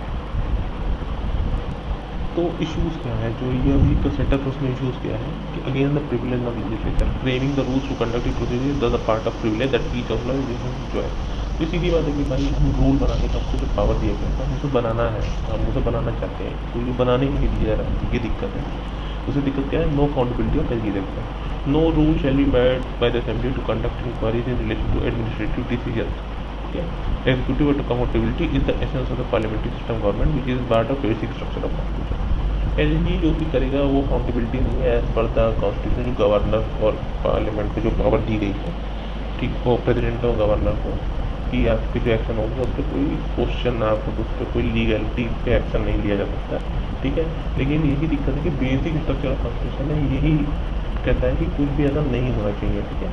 तो इश्यूज़ क्या है जो ये अभी का सेटअप है उसमें इश्यूज़ क्या है कि again the privilege of legislature framing the rules to conduct procedure the part of privilege that each of law जो है। तो सीधी बात है कि भाई हम रूल बनाने का हमको जो पावर दिया गया है हम उसे बनाना है, हम उसे बनाना चाहते हैं, तो ये बनाने के लिए दिया जा रहा है, ये दिक्कत है। उसे दिक्कत क्या है? नो अकाउंटेबिलिटी ऑफ एलजी देखते हैं। No rule shall be made by the assembly to conduct inquiries in relation to administrative decision. Executive accountability is the essence of the parliamentary system government which is part of basic structure of constitution. LG जो भी करेगा वो accountability नहीं है as per the constitution. जो governor और parliament को जो पावर दी गई है, ठीक, वो प्रेसिडेंट और गवर्नर को कि आपके जो एक्शन होगा उस पर कोई क्वेश्चन आपको उस पर कोई लीगलिटी पे एक्शन नहीं लिया जा सकता। ठीक है, लेकिन यही दिक्कत है कि बेसिक स्ट्रक्चर ऑफ कॉन्स्टिट्यूशन है यही कहता है कि कुछ भी ऐसा नहीं होना चाहिए। ठीक है,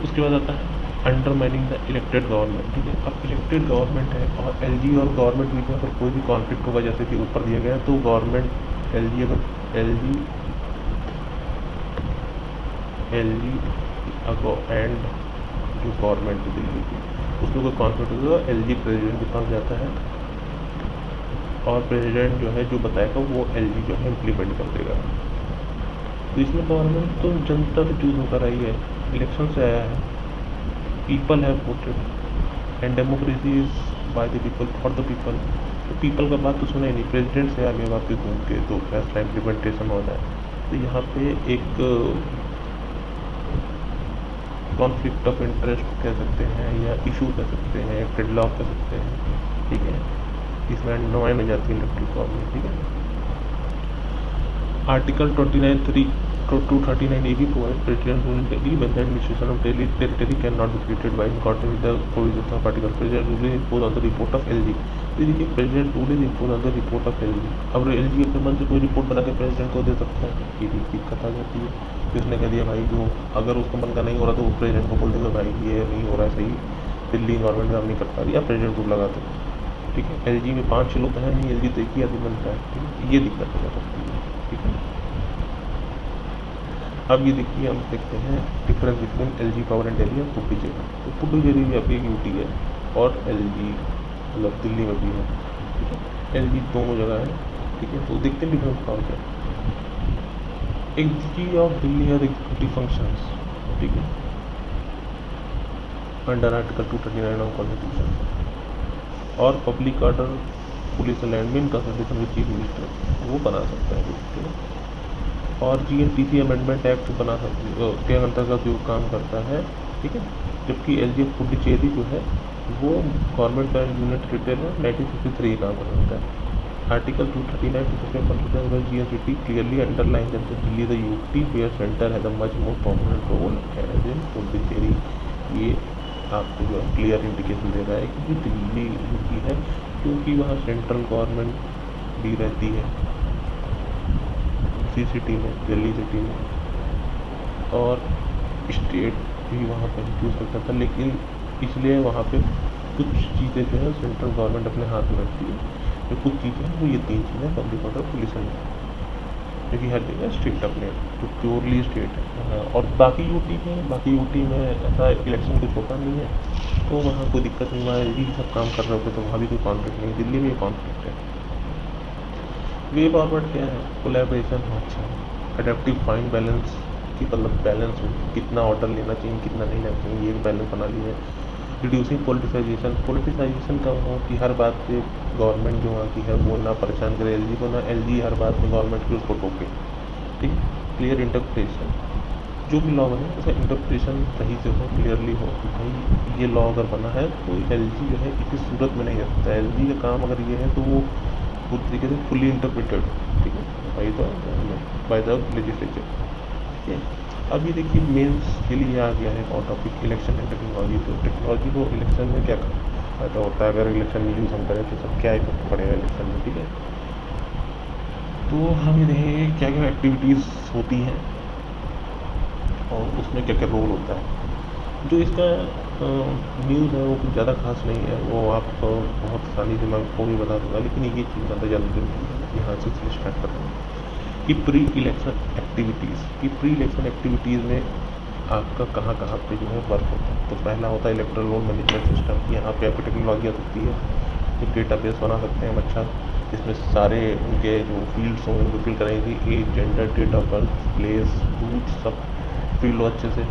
उसके बाद आता है अंडरमाइनिंग द इलेक्टेड गवर्नमेंट। ठीक है, अब इलेक्टेड गवर्नमेंट है और एलजी और गवर्नमेंट बीच में अगर कोई भी कॉन्फ्लिक्ट होगा, जैसे कि ऊपर दिया गया है, तो गवर्नमेंट एलजी अगर एंड जो गवर्नमेंट है दिल्ली की उसमें कोई कॉन्फ्लिक्ट होगा, एलजी प्रेसिडेंट के पास जाता है और प्रेसिडेंट जो है जो बताएगा वो एलजी जो है इम्प्लीमेंट कर देगा। तो इसमें गवर्नमेंट तो जनता से चूज होकर आई है, इलेक्शन से आया है, people have voted and democracy is by the people for the people. तो पीपल का बात तो सुना ही नहीं, प्रेसिडेंट से आगे वापस घूम के तो फैसला इम्प्लीमेंटेशन होना है। तो यहाँ पे एक कॉन्फ्लिक्ट ऑफ इंटरेस्ट कह सकते हैं या इशू कह सकते हैं, डेडलॉक कह सकते हैं। ठीक है, इसमें अंडरमाइन हो जाती है इलेक्ट्रिक फॉर्म में। ठीक है, article 29(3) 239 AB provides President rule in Delhi when the administration of Delhi territory cannot be created by according with the provisions of article. President rule is imposed on the report of LG. तो देखिए president rule is impose on the report of LG. अब LG अपने मन से कोई report बना के president को दे सकता है, ये भी दिक्कत आ जाती है. तो इसने कह दिया भाई जो अगर उसका मन का नहीं हो रहा तो वो प्रेसिडेंट को बोल देगा भाई ये नहीं हो रहा है सही, दिल्ली गवर्नमेंट काम नहीं कर पा रही, या प्रेसिडेंट रूल लगा दो. ठीक है, LG में 5 लोग हैं नहीं, LG तो एक ही आदमी बनता है. ठीक है, ये दिक्कत हो सकती है. ठीक है, अब ये देखिए हम देखते हैं difference between LG power and Delhi और पुडुचेरी. तो पुडुचेरी भी आपकी एक यूटी है और LG मतलब दिल्ली में भी है. ठीक है, LG दोनों जगह है. ठीक है, तो देखते हैं डिफरेंस पावर क्या है. Executive of Delhi has executive functions. ठीक है, अंडर आर्टिकल 239 ऑफ कॉन्स्टिट्यूशन. और पब्लिक ऑर्डर पुलिस लैंडमेन कंसल्टेशन विद चीफ मिनिस्टर वो बना सकता है. ठीक है, और GNPC अमेंडमेंट एक्ट बना सकते के अंतर्गत जो काम करता है. ठीक है, जबकि LG पुडुचेरी जो है वो गवर्नमेंट का यूनिट टेरिटरी में 1963 काम कर सकता है. आर्टिकल 239 कॉन्स्टिट्यूशन में GNCT clearly underline that Delhi the UT where centre has a much more prominent role as in Puducherry. ये आपको जो क्लियर इंडिकेशन दे रहा है कि दिल्ली यूटी है क्योंकि वहाँ सेंट्रल गवर्नमेंट भी रहती है उसी सिटी में, दिल्ली सिटी में, और स्टेट भी वहाँ पर यूज़ कर सकता है. लेकिन इसलिए वहाँ पे कुछ चीज़ें जो है सेंट्रल गवर्नमेंट अपने हाथ में रखती है. जो कुछ चीज़ें हैं वो ये 3 चीज़ें पब्लिक ऑर्डर पुलिस एंड क्योंकि हर जगह स्टेट अपने तो प्योरली स्टेट है. और बाकी यूटी में ऐसा इलेक्शन कुछ होता नहीं है तो वहाँ कोई दिक्कत नहीं. वहाँ यही सब काम कर रहे होते तो वहाँ भी कोई कॉन्फ्लिक्ट नहीं. दिल्ली में ये कॉन्फ्लिक्ट है. वे फॉरवर्ड क्या है, कोलैबोरेशन. अच्छा, एडेप्टिव फाइन बैलेंस की मतलब बैलेंस कितना ऑर्डर लेना चाहिए कितना नहीं लेना चाहिए, ये भी बैलेंस बना लिया है. रिड्यूसिंग पॉलिटिसाइजेशन का हो कि हर बात पे गवर्नमेंट जो वहाँ की है वो ना परेशान करे LG को, ना LG हर बात में गवर्नमेंट की उसको टोके. ठीक, क्लियर इंटरप्रिटेशन. जो भी लॉ बने उसका इंटरप्रिटेशन सही से हो, क्लियरली हो कि भाई ये लॉ अगर बना है तो LG जो है किसी सूरत में नहीं रह सकता. LG का काम अगर ये है तो वो पूरी तरीके से फुली इंटरप्रिटेड. ठीक है, बाय द लेजिस्लेचर. ठीक है, अब ये देखिए मेंस के लिए आ गया है और टॉपिक इलेक्शन एंड टेक्नोलॉजी. तो टेक्नोलॉजी को इलेक्शन में क्या फायदा होता है, अगर इलेक्शन में यूज़ हम करें तो सब क्या इफेक्ट पड़ेगा इलेक्शन में. ठीक है, तो हम ये देखें क्या क्या एक्टिविटीज़ होती हैं और उसमें क्या क्या रोल होता है. जो इसका न्यूज़ है वो कुछ ज़्यादा खास नहीं है, वो आप बहुत आसानी से मैं आपको भी बता दूँगा. लेकिन ये चीज़ ज़्यादा जल्दी यहाँ से स्टार्ट कर रहा हूँ कि प्री इलेक्शन एक्टिविटीज़ में आपका कहाँ पे जो है वर्क होता है. तो पहला होता है इलेक्टोरल रोल मैनेजमेंट सिस्टम. यहाँ पे आपकी टेक्नोलॉजी आ सकती है, एक डेटाबेस बना सकते हैं हम अच्छा, जिसमें सारे उनके जो फील्ड्स होंगे उनको फिल कराएंगे. Age, gender, date of birth, place, booth सब फील्ड हो अच्छे से.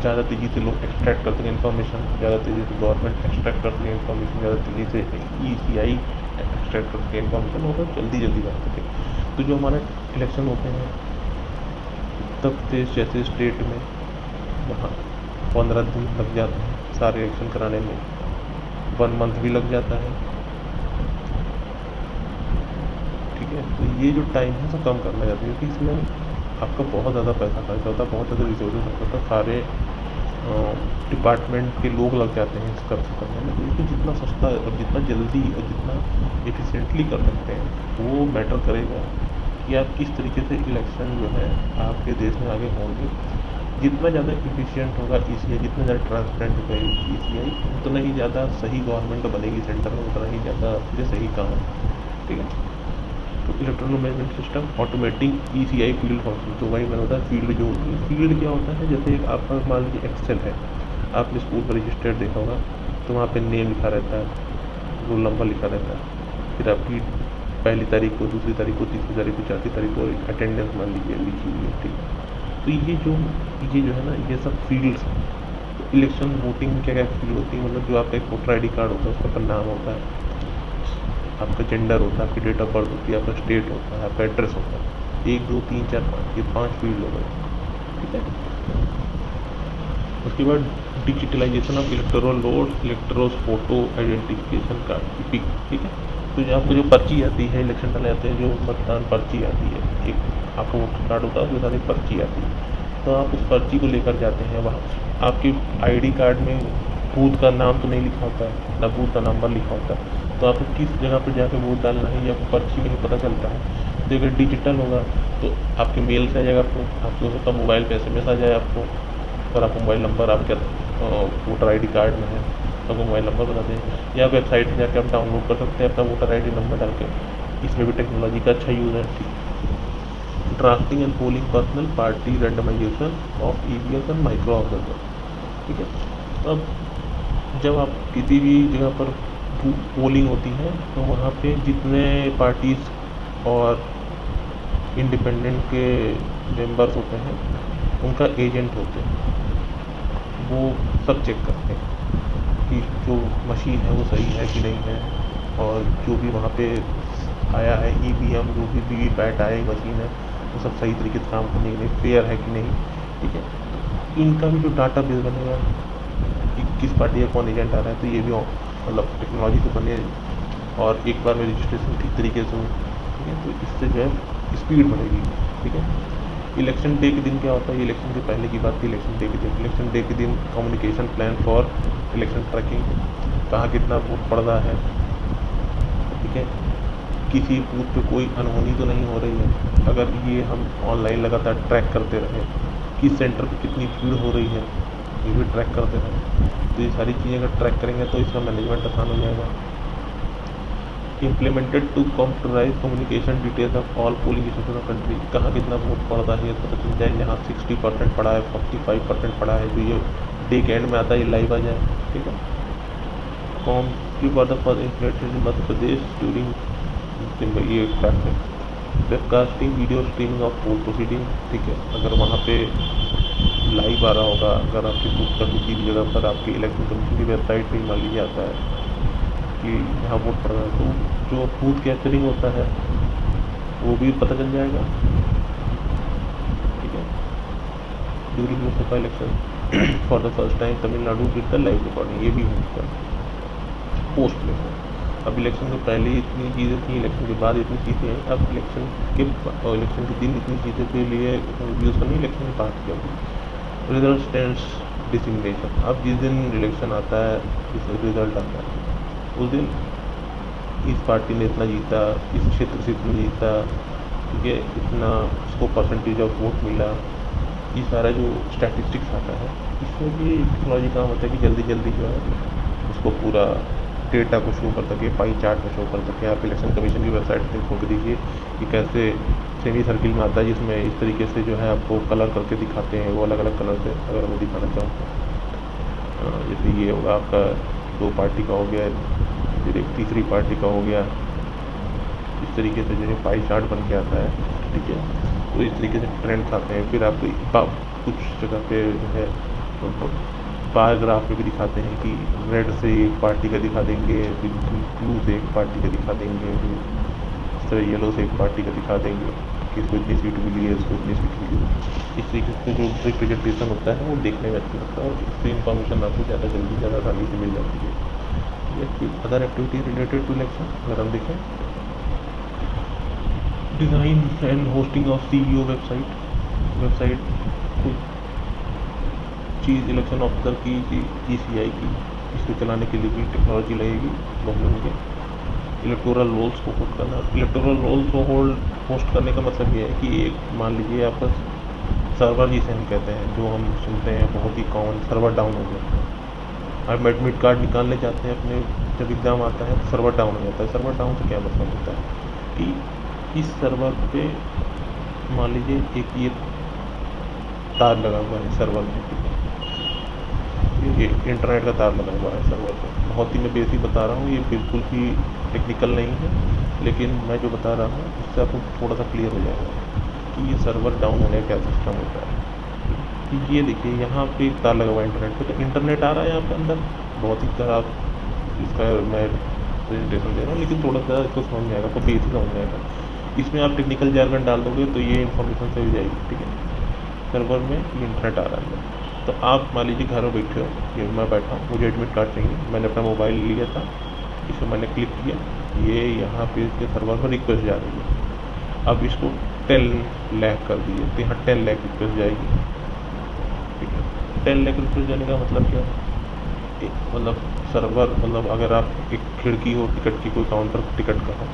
ज़्यादा तेज़ी से लोग एक्सट्रैक्ट करते हैं इन्फॉर्मेशन, ज़्यादा तेज़ी से गवर्नमेंट एक्सट्रैक्ट करती है इन्फॉर्मेशन, ज़्यादा तेज़ी से ECI एक्सट्रैक्ट करती है इन्फॉर्मेशन, वो सब जल्दी बात करते हैं. तो जो हमारे इलेक्शन होते हैं उत्तर प्रदेश जैसे स्टेट में वहाँ 15 दिन लग जाते हैं सारे इलेक्शन कराने में, 1 मंथ भी लग जाता है. ठीक है, तो ये जो टाइम है सब कम करना चाहते हैं क्योंकि इसमें आपका बहुत ज़्यादा पैसा खर्च होता है, बहुत ज़्यादा रिसोर्सेज खर्च होता है, सारे डिपार्टमेंट के लोग लग जाते हैं इस खर्च करने में. तो जितना सस्ता और जितना जल्दी और जितना एफिशिएंटली कर सकते हैं वो मैटर करेगा कि आप किस तरीके से इलेक्शन जो है आपके देश में आगे होंगे. जितना ज़्यादा एफिशिएंट होगा ECI, जितना ज़्यादा ट्रांसपेरेंट होगा ECI, उतना ही ज़्यादा सही गवर्नमेंट बनेगी सेंटर में, उतना ही ज़्यादा सही काम. ठीक है, तो electronic management system automatic ECI field function. तो वही मैंने बताया फील्ड जो होती है. फील्ड क्या होता है, जैसे एक आपका मान लीजिए एक्सेल है, आपने स्कूल पर रजिस्टर्ड देखा होगा तो वहाँ पे नेम लिखा रहता है, रोल नंबर लिखा रहता है, फिर आपकी पहली तारीख को, दूसरी तारीख को, तीसरी तारीख को, चौथी तारीख को अटेंडेंस मान लीजिए लिखी हुई है. ठीक है, तो ये जो है ना ये सब फील्ड्स हैं. तो इलेक्शन वोटिंग में क्या क्या फील्ड होती है, मतलब जो आपका एक वोटर ID कार्ड होता है उसका नाम होता है, आपका जेंडर होता है, आपकी डेट ऑफ बर्थ होती है, आपका स्टेट होता है, आपका एड्रेस होता है. 1 2 3 4 5 ये 5 फील्ड हो गए. ठीक है, उसके बाद digitalisation of electoral roll, electoral photo identification card की पिक. ठीक है, तो जो आपको जो पर्ची आती है इलेक्शन डाले जाते हैं, जो मतदान पर्ची आती है एक आपका वोटर कार्ड होता है, उसके साथ एक पर्ची आती है। तो आप उस पर्ची को लेकर जाते हैं वहाँ। आपके आईडी कार्ड में बूथ का नाम तो नहीं लिखा होता है, ना बूथ का नंबर लिखा होता है, तो आपको किस जगह पर जाकर वोट डालना है ये आपको पर्ची में नहीं पता चलता है। तो अगर डिजिटल होगा तो आपके मेल से आ जाएगा, आपको हो सकता है मोबाइल पे SMS आ जाए आपको, और आपको मोबाइल नंबर आपके वोटर ID कार्ड में है तो आपको मोबाइल नंबर बता दें, या वेबसाइट में जाकर आप डाउनलोड कर सकते हैं अपना वोटर ID नंबर डाल के। इसमें भी टेक्नोलॉजी का अच्छा यूज़ है। Drafting and polling personnel party randomisation of EVS and micro observer. ठीक है। अब जब आप किसी भी जगह पर पोलिंग होती है तो वहाँ पे जितने पार्टीज और इंडिपेंडेंट के मेंबर्स होते हैं उनका एजेंट होते हैं, वो सब चेक करते हैं कि जो मशीन है वो सही है कि नहीं है, और जो भी वहाँ पे आया है EVM जो भी VVPAT आया मशीन है वो सब सही तरीके से काम करने के लिए फेयर है कि नहीं। ठीक है। तो इनका भी जो डाटा बेस बनेगा कि किस पार्टी का कौन एजेंट आ रहा है, तो ये भी मतलब टेक्नोलॉजी से बने और एक बार में रजिस्ट्रेशन ठीक तरीके से हो। ठीक है। तो इससे जो है स्पीड बढ़ेगी। ठीक है। इलेक्शन डे के दिन क्या होता है, इलेक्शन के पहले की बात थी। इलेक्शन डे के दिन, communication plan for election tracking, कहाँ कितना वोट पड़ रहा है। ठीक है। किसी बूथ पे कोई अनहोनी तो नहीं हो रही है। अगर ये हम ऑनलाइन लगातार ट्रैक करते रहे किस सेंटर पे कितनी भीड़ हो रही है, ये भी ट्रैक करते रहे, तो ये सारी चीज़ें अगर ट्रैक करेंगे तो इसका मैनेजमेंट आसान हो जाएगा। Implemented to computerise communication details of all polling station of country, कहाँ कितना वोट पड़ रहा है पता चल जाए। यहाँ 60% पड़ा है, 45% पड़ा है, जो ये डे के एंड में आता है ये लाइव आ जाए। ठीक है। फॉर्म की for the Madhya Pradesh during ये फैक्ट है। Webcasting video streaming of poll proceeding. ठीक है। अगर वहाँ पे लाइव आ रहा होगा, अगर आपके बूथ का किसी भी जगह पर आपकी इलेक्शन कमीशन की वेबसाइट पर मान लीजिए आता है कि यहाँ वोट पड़ रहा है, तो जो बूथ कैप्चरिंग होता है वो भी पता चल जाएगा। ठीक है। During Lok Sabha election for the first time Tamil Nadu with the live recording, ये भी होगा पोस्ट इलेक्शन। अब इलेक्शन से पहले इतनी चीज़ें थी, इलेक्शन के बाद इतनी चीज़ें हैं। अब इलेक्शन के दिन इतनी चीज़ों के लिए यूज़ करनी, इलेक्शन के बाद की होगी। रिजल्ट स्टैंड्स डिसिग्नेशन, अब जिस दिन इलेक्शन आता है, जिस रिजल्ट आता है उस दिन इस पार्टी ने इतना जीता, इस क्षेत्र से इतना जीता, ठीक है, इतना उसको परसेंटेज ऑफ वोट मिला, ये सारा जो स्टैटिस्टिक्स आता है इसमें भी टेक्नोलॉजी काम होता है कि जल्दी जल्दी जो है उसको पूरा डेटा को शो कर सके, पाई चार्ट में शो कर सके। आप इलेक्शन कमीशन की वेबसाइट पर खोल के देखिए कि कैसे सेमी सर्किल में आता है, जिसमें इस तरीके से जो है आपको कलर करके दिखाते हैं, वो अलग अलग कलर से अगर मैं दिखाना चाहूँ तो जैसे ये होगा आपका 2 पार्टी का हो गया, फिर एक तीसरी पार्टी का हो गया, इस तरीके से जो है पाई चार्ट बन के आता है। ठीक है। तो इस तरीके से ट्रेंड्स आते हैं। फिर आपको कुछ जगह पे जो है बार ग्राफ में भी दिखाते हैं कि रेड से एक पार्टी का दिखा देंगे, फिर ब्लू से एक पार्टी का दिखा देंगे, फिर इस तरह येलो से एक पार्टी का दिखा देंगे कि इसको इतनी सीट मिली है, इसको इतनी सीट मिली है। इस तरीके से जो रिप्रेजेंटेशन होता है वो देखने में अच्छा लगता है और इससे इन्फॉर्मेशन आपको ज़्यादा जल्दी ज़्यादा आसानी से मिल जाती है। Other activity related to election अगर हम देखें, design and hosting of CEO website कुछ चीज़ इलेक्शन ऑफिसर की ECI की, इसको चलाने के लिए भी टेक्नोलॉजी लगेगी गवर्नमेंट के। इलेक्टोरल रोल्स को होस्ट करना, इलेक्टोरल रोल्स को होस्ट करने का मतलब ये है कि एक मान लीजिए आपका सर्वर जिसे हम कहते हैं, जो हम सुनते हैं बहुत ही कॉमन, सर्वर डाउन हो गया। आप एडमिट कार्ड निकालने जाते हैं अपने, जब एग्ज़ाम आता है तो सर्वर डाउन हो जाता है। सर्वर डाउन से क्या मतलब होता है कि इस सर्वर पे मान लीजिए एक ये तार लगा हुआ है सर्वर में, ये इंटरनेट का तार लगा हुआ है सर्वर पे। बहुत ही मैं बेसिक बता रहा हूँ, ये बिल्कुल भी टेक्निकल नहीं है, लेकिन मैं जो बता रहा हूँ उससे आपको थोड़ा सा क्लियर हो जाएगा कि ये सर्वर डाउन होने का क्या सिस्टम होता है। कि ये देखिए यहाँ पे तार लगा हुआ है इंटरनेट पे, तो इंटरनेट आ रहा है यहाँ पे अंदर, बहुत ही खराब इसका मैं प्रेजेंटेशन दे रहा हूँ, लेकिन थोड़ा सा इसको समझ में आएगा, आपको बेसिक समझ में आएगा। इसमें आप टेक्निकल जार्गन डाल दोगे तो ये इन्फॉर्मेशन सही हो जाएगी। ठीक है। सर्वर में ये इंटरनेट आ रहा है, तो आप मान लीजिए घर में बैठे हो, ये मैं बैठा हूँ, मुझे एडमिट कार्ड चाहिए, मैंने अपना मोबाइल लिया था, इसे मैंने क्लिक किया, ये यहाँ पे इसके सर्वर पर रिक्वेस्ट जा रही है। अब इसको 10 लाख कर दिए तो यहाँ 10 लाख रुपये जाएगी। ठीक है, 10 लाख रुपये जाने का मतलब क्या है? मतलब सर्वर, मतलब अगर आप एक खिड़की हो टिकट की, कोई काउंटर टिकट का हो,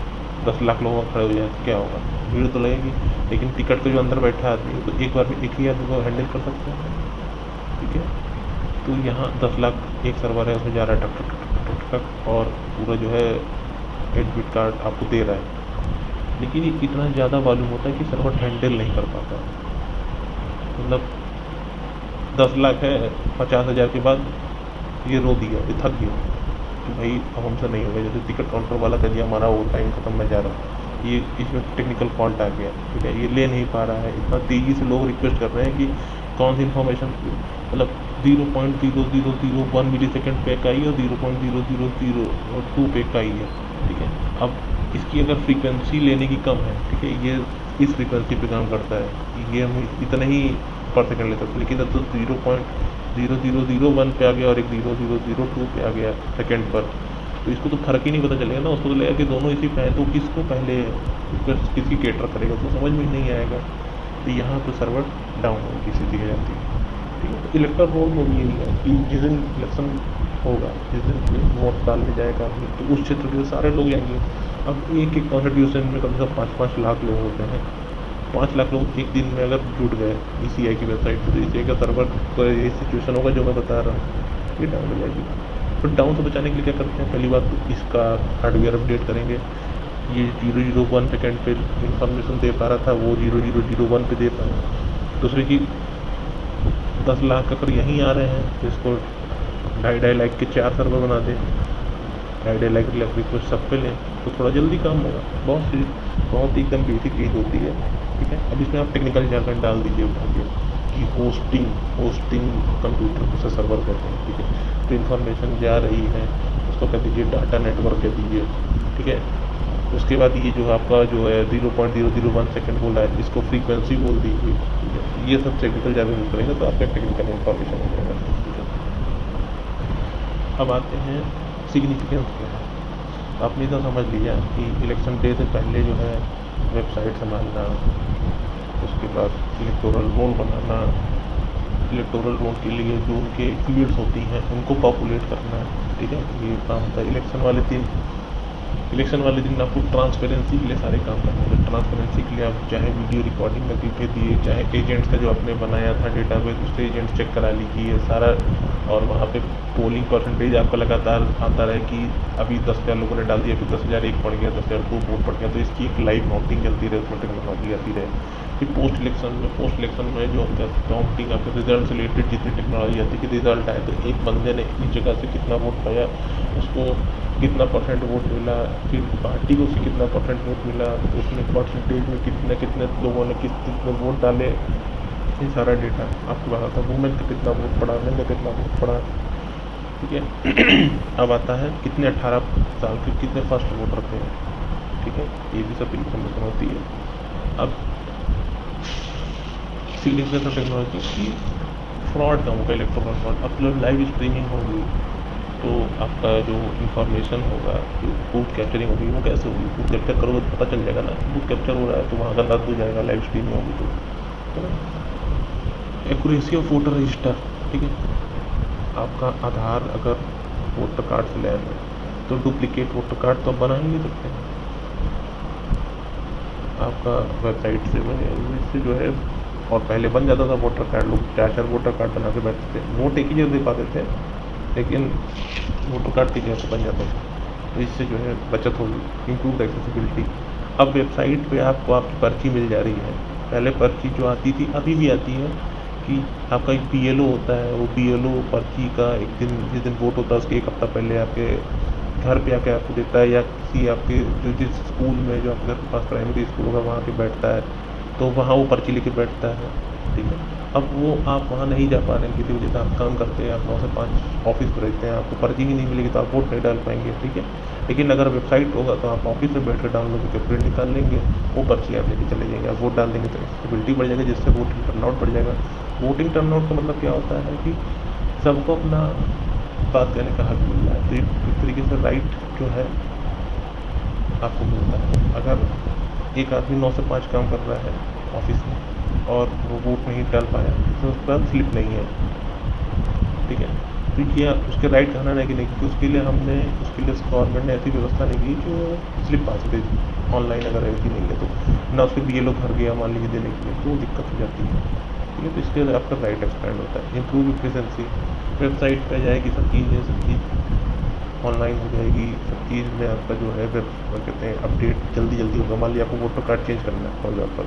10 लाख लोग खड़े हो जाए तो क्या होगा? भीड़ तो लगेगी। लेकिन टिकट का जो अंदर बैठा आदमी है तो एक बार में एक ही आदमी को हैंडल कर सकता है। ठीक है, तो यहाँ 10 लाख एक सर्वर है, उसमें जा रहा है टक टक टक टक टक टक, और पूरा जो है एडमिट कार्ड आपको दे रहा है। लेकिन ये इतना ज़्यादा मालूम होता है कि सर्वर हैंडल नहीं कर पाता। मतलब 10 लाख है, 50,000 के बाद ये रो दिया, ये थक गया कि भाई अब हमसे नहीं होगा। जैसे टिकट काउंटर वाला कह दिया हमारा वो टाइम खत्म, मैं जा रहा हूँ, ये इसमें टेक्निकल फॉल्ट आ गया। ठीक है, ये ले नहीं पा रहा है। इतना तेज़ी से लोग रिक्वेस्ट कर रहे हैं कि कौन सी इन्फॉर्मेशन, मतलब 0.0001 मिली सेकेंड पैक आई और 0.0002 पैक आई है। ठीक है, अब इसकी अगर फ्रीक्वेंसी लेने की कम है, ठीक है, ये इस फ्रीक्वेंसी पे काम करता है, ये हम इतना ही पर सेकेंड ले सकते, लेकिन अब तो 0.0001 पे आ गया और एक 0002 पे आ गया सेकेंड पर, तो इसको तो फर्क ही नहीं पता चलेगा ना। उसको तो लगेगा कि दोनों इसी पे हैं, तो किसको पहले किसकी केटर करेगा, तो समझ में नहीं आएगा। तो यहाँ तो सर्वर डाउन होगी, सीधी हो जाती है। ठीक है, तो इलेक्ट्रल रोल में भी यही है कि जिस दिन इलेक्शन होगा, जिस दिन वोट डालने जाएगा, तो उस क्षेत्र के सारे लोग जाएंगे। अब एक एक कॉन्स्टिट्यूशन में कम से कम 5-5 लाख लोग होते हैं। 5 लाख लोग एक दिन में अगर जुट गए ECI की वेबसाइट पर, तो ECI का सर्वर का ये सिचुएशन होगा जो मैं बता रहा हूँ, ये डाउन हो जाएगी। तो डाउन से बचाने के लिए क्या करते हैं? पहली बात तो इसका हार्डवेयर अपडेट करेंगे। ये 001 सेकेंड पे इंफॉर्मेशन दे पा रहा था, वो 0001 पे दे पाए। दूसरी की 10 लाख अगर यहीं आ रहे हैं तो इसको 2.5 लाख के 4 सर्वर बना दें, 2.5 लाख रिक्वेस्ट सब पे लें, तो थोड़ा जल्दी काम होगा। बहुत एकदम बेसिक चीज़ होती है। ठीक है, अब इसमें आप टेक्निकल जाकर डाल दीजिए उठा के कि होस्टिंग कंप्यूटर को से सर्वर कहते हैं। ठीक है, तो इन्फॉर्मेशन जा रही है, उसको कह दीजिए डाटा नेटवर्क कह दीजिए। ठीक है, उसके बाद ये जो आपका जो है 0.001 सेकेंड बोला है, इसको फ्रीक्वेंसी बोल दीजिए। ठीक है, ये सब टेक्निकल ज़्यादा यूज़ करेंगे तो आपका टेक्निकल इन्फॉर्मेशन हो जाएगा। ठीक है, अब आते हैं सिग्निफिकेंस क्या है। आपने तो समझ लिया कि इलेक्शन डे से पहले जो है वेबसाइट संभालना, उसके बाद इलेक्टोरल रोल बनाना, इलेक्टोरल रोल के लिए जो उनके फील्ड्स होती हैं उनको पॉपुलेट करना। ठीक है, ये काम होता है। इलेक्शन वाले दिन आपको ट्रांसपेरेंसी के लिए सारे काम करने होंगे। ट्रांसपेरेंसी के लिए आप चाहे वीडियो रिकॉर्डिंग लगी के दिए, चाहे एजेंट्स का जो आपने बनाया था डेटाबेस, उससे एजेंट्स चेक करा लीजिए सारा, और वहाँ पे पोलिंग परसेंटेज आपका लगातार आता रहे कि अभी 10,000 लोगों ने डाल दिया, फिर 10,000 एक पड़ गया, 10,002 वोट पड़ गया, तो इसकी एक लाइव काउंटिंग चलती रहे, उसमें टेक्नोलॉजी आती रहे। फिर पोस्ट इलेक्शन में जो आपका काउंटिंग, आपके रिजल्ट से रिलेटेड जितनी टेक्नोलॉजी आती है कि रिजल्ट आए तो एक बंदे ने इस जगह से कितना वोट पाया, उसको कितना परसेंट वोट मिला, फिर पार्टी को उससे कितना परसेंट वोट मिला, उसमें परसेंटेज में कितने कितने लोगों ने कितने वोट डाले, ये सारा डेटा आपको बताता है। वुमेन का कितना वोट पड़ा, मेन का कितना वोट पड़ा। ठीक है, अब आता है कितने 18 साल के कितने फर्स्ट वोटर थे। ठीक है, ये भी सब इन्फॉर्मेशन होती है। अब सिग्निफिकेंस ऑफ टेक्नोलॉजी की फ्रॉड कम होगा, इलेक्ट्रॉनिक फ्रॉड। अब जब लाइव स्ट्रीमिंग होगी तो आपका जो इन्फॉर्मेशन होगा, बूथ कैप्चरिंग होगी, वो कैसे होगी? बूथ कैप्चर करोगे तो पता चल जाएगा ना, बूथ कैप्चर हो रहा है तो वहाँ का रद्द हो जाएगा लाइव स्ट्रीमिंग होगी तो। Accuracy of voter register. ठीक है, आपका आधार अगर वोटर कार्ड से ले आए तो डुप्लीकेट वोटर कार्ड तो आप बना ही नहीं सकते। आपका वेबसाइट से इससे जो है, और पहले बन जाता था वोटर कार्ड, लोग 4-4 वोटर कार्ड बना के बैठते थे, वोट एक ही जगह दे पाते थे, लेकिन वोटर कार्ड की जगह से बन जाता था। तो इससे जो है बचत होगी, इम्प्रूव एक्सेसिबिलिटी। अब वेबसाइट पे आपको आपकी पर्ची मिल जा रही है। पहले पर्ची जो आती थी, अभी भी आती है, कि आपका एक BLO होता है, वो BLO पर्ची का एक दिन, जिस दिन वोट होता है उसके एक हफ्ता पहले आपके घर पे आके आपको देता है, या किसी आपके जो जिस स्कूल में, जो आपके घर के पास प्राइमरी स्कूल होगा वहाँ पे बैठता है, तो वहाँ वो पर्ची लेके बैठता है। ठीक है, अब वो आप वहाँ नहीं जा पा रहे हैं किसी वजह से, आप काम करते हैं, आप 9 से 5 ऑफिस पर रहते हैं, आपको पर्ची ही नहीं मिलेगी तो आप वोट नहीं डाल पाएंगे। ठीक है, लेकिन अगर वेबसाइट होगा तो आप ऑफिस में बैठ कर डाउनलोड करके प्रिंट निकाल लेंगे, वो पर्ची आप लेके चले जाएंगे, आप वोट डाल देंगे तो एक्सेसिबिलिटी बढ़ जाएगी, जिससे वोटिंग टर्नआउट बढ़ जाएगा। वोटिंग टर्नआउट का मतलब क्या होता है कि सबको अपना बात कहने का हक मिल रहा है, तो एक तरीके से राइट जो है आपको मिलता है। अगर एक आदमी 9 से 5 काम कर रहा है ऑफिस में और वो वोट नहीं डाल पाया तो उसके पास स्लिप नहीं है, ठीक है। तो ये उसके राइट कहना है कि नहीं, क्योंकि उसके लिए गवर्नमेंट ने ऐसी व्यवस्था नहीं की कि वो स्लिप पा सके ऑनलाइन, अगर ऐसी नहीं है तो ना उसके BLO घर गया मान लीजिए देने के लिए, तो दिक्कत हो जाती है, ठीक है। तो इसके लिए आपका राइट एक्सपेंड होता है। इम्प्रूव इफिशेंसी, वेबसाइट पर जाएगी सब चीज़ ऑनलाइन हो जाएगी, सब चीज़ में आपका जो है वेब कहते हैं अपडेट जल्दी होगा। मान लीजिए आपको वोटर कार्ड चेंज करना है, फॉर एग्जाम्पल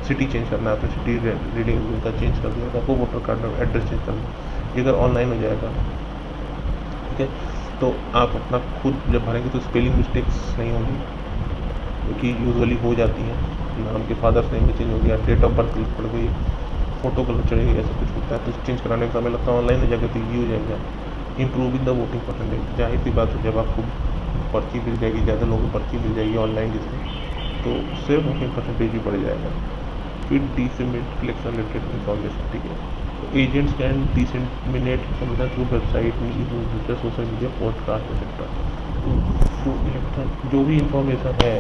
सिटी चेंज करना है, आपने सिटी रीडिंग का चेंज कर दिया तो आपको वोटर कार्ड में एड्रेस चेंज करना है, ये अगर ऑनलाइन हो जाएगा, ठीक है, तो आप अपना खुद जब भरेंगे तो स्पेलिंग मिस्टेक्स नहीं होंगी, क्योंकि यूजुअली हो जाती हैं। नाम के फादर्स नेम में चेंज हो गया, डेट ऑफ बर्थ गलत पड़ गई, फ़ोटो गलत चढ़ गई, ऐसा कुछ होता है तो चेंज कराने का समय लगता है। ऑनलाइन हो जाएगा तो ये हो जाएगा। इम्प्रूविंग द वोटिंग परसेंटेज, जाहिर सी बात है जब आपको पर्ची मिल जाएगी, ज़्यादा लोगों को पर्ची मिल जाएगी ऑनलाइन जिससे, तो उससे वोटिंग परसेंटेज भी बढ़ जाएगा। फिर डिसमिनेट कलेक्शन रिलेटेड इन्फॉर्मेशन, ठीक है। Agents can disseminate information through website, news, social media, podcast etcetera. तो इलेक्शन जो भी इंफॉर्मेशन है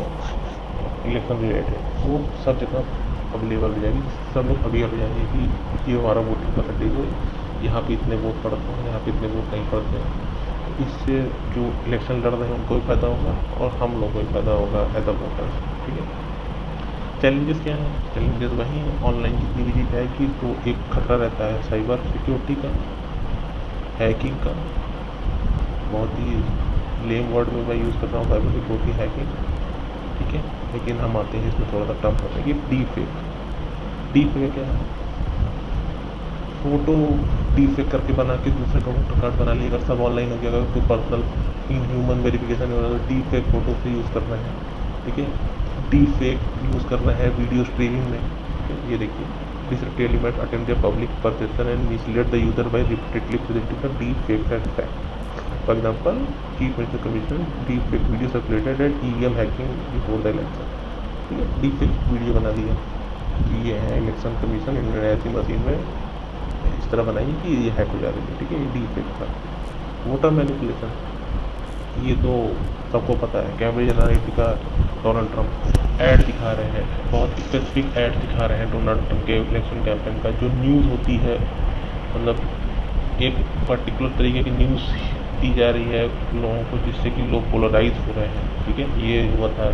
इलेक्शन रिलेटेड वो सब जगह अवेलेबल हो जाएगी, सब लोग अवेयर हो जाएंगे कि ये हमारा वोटिंग परसेंटेज है, यहाँ पे इतने वोट पड़ते हैं, यहाँ पे इतने वोट नहीं पड़ते हैं। इससे जो इलेक्शन लड़ रहे हैं उनको भी फायदा होगा और हम लोगों को भी फायदा होगा एज अ वोटर, ठीक है। चैलेंजेस क्या हैं? चैलेंजेस वही हैं, ऑनलाइन जितनी भी चीज़ आएगी तो एक खतरा रहता है साइबर सिक्योरिटी का, हैकिंग का। बहुत ही लेम वर्ड में मैं यूज़ कर रहा हूँ साइबर सिक्योरिटी, हैकिंग, ठीक है। लेकिन हम आते हैं इसमें थोड़ा सा टफ होता है कि डीप फेक क्या है? फ़ोटो डीप फेक करके बना के दूसरे का वोटर कार्ड बना लिया, अगर सब ऑनलाइन हो गया, अगर कोई पर्सनल ह्यूमन वेरिफिकेशन हो रहा है तो डीप फेक फ़ोटो से यूज़ करना है, ठीक है। डीप फेक यूज़ करना है वीडियो स्ट्रीमिंग में, ये देखिए, distract element attempt the public perception and mislead the user by repeatedly presenting the deep fake as fact. For example, chief minister commission deep fake video circulated and EVM hacking before the election, ठीक है। Deep fake video बना दिया कि ये है election commission इन्होंने ऐसी machine में इस तरह बनाई कि ये हैक हो जा रही है, ठीक है। ये डीप फेक था। वोटर मैनिपुलेशन, ये तो सबको पता है, Cambridge Analytica Donald Trump add दिखा रहे हैं, बहुत स्पेसिफिक ऐड दिखा रहे हैं डोनाल्ड ट्रंप के इलेक्शन कैंपेन का। जो न्यूज़ होती है, मतलब एक पर्टिकुलर तरीके की न्यूज़ दी जा रही है लोगों को, जिससे कि लोग पोलराइज हो रहे हैं, ठीक है। ये हुआ था,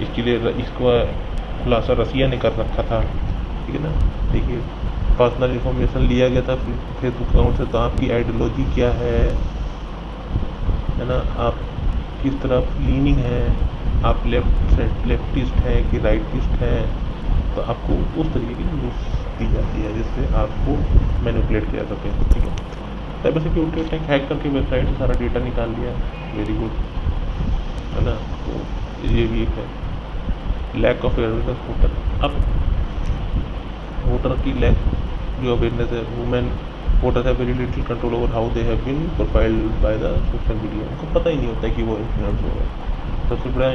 इसके लिए इसको खुलासा रसिया ने कर रखा था, ठीक है ना। देखिए, पर्सनल इन्फॉर्मेशन लिया गया था फेसबुक अकाउंट से, तो आपकी आइडियोलॉजी क्या है ना, आप किस तरफ लीनिंग है, आप लेफ्टिस्ट हैं कि राइटिस्ट हैं, तो आपको उस तरीके की न्यूज़ दी जाती है जिससे आपको मैनिपुलेट किया जा सके, ठीक है। साइबर सिक्योरिटी अटैक, हैक करके वेबसाइट से सारा डेटा निकाल लिया, वेरी गुड, है ना। तो ये भी एक है। लैक ऑफ अवेयरनेस वोटर, अब वोटर की लैक जो अवेयरनेस है, women voters have very little control over how they have been profiled by the social media. उनको पता ही नहीं होता कि वो इन्फ्लुएंस हो रहा है। सबसे बड़ा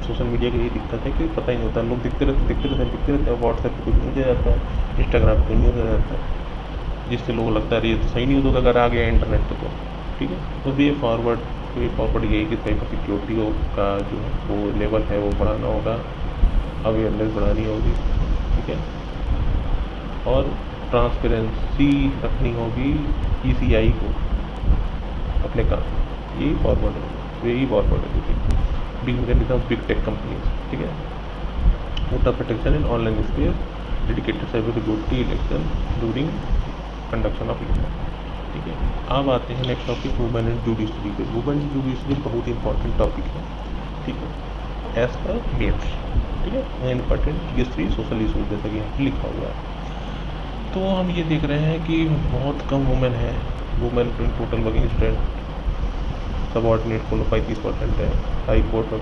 सोशल मीडिया की यही दिक्कत है कि पता ही नहीं होता, लोग दिखते रहते हैं। व्हाट्सएप पे कुछ न्यूज़ आ जाता है, इंस्टाग्राम पे न्यूज़ आ जाता है, जिससे लोगों को लगता है ये तो सही न्यूज़ होगा अगर आ गया इंटरनेट पे, तो ठीक है। तो वे फॉरवर्ड यही कि साइबर सिक्योरिटी का जो वो लेवल है वो बढ़ाना होगा, अवेयरनेस बढ़ानी होगी, ठीक है। और ट्रांसपेरेंसी रखनी होगी ECI को अपने काम, यही फॉरवर्ड है, देखिए। Big mechanism big tech companies, ठीक है। Voter protection in online space, dedicated cyber security election during conduction of election, ठीक है। अब आते हैं next topic, women and judiciary पे। वुमेन जुडिशरी बहुत ही इंपॉर्टेंट टॉपिक है, ठीक है, एज पर मेल्स, ठीक है। इंपॉर्टेंट हिस्ट्री सोशल इशूज जैसा कि यहाँ लिखा हुआ है। तो हम ये देख रहे हैं कि बहुत कम वुमेन है, women total working student subordinate को 35% है, हाई कोर्ट में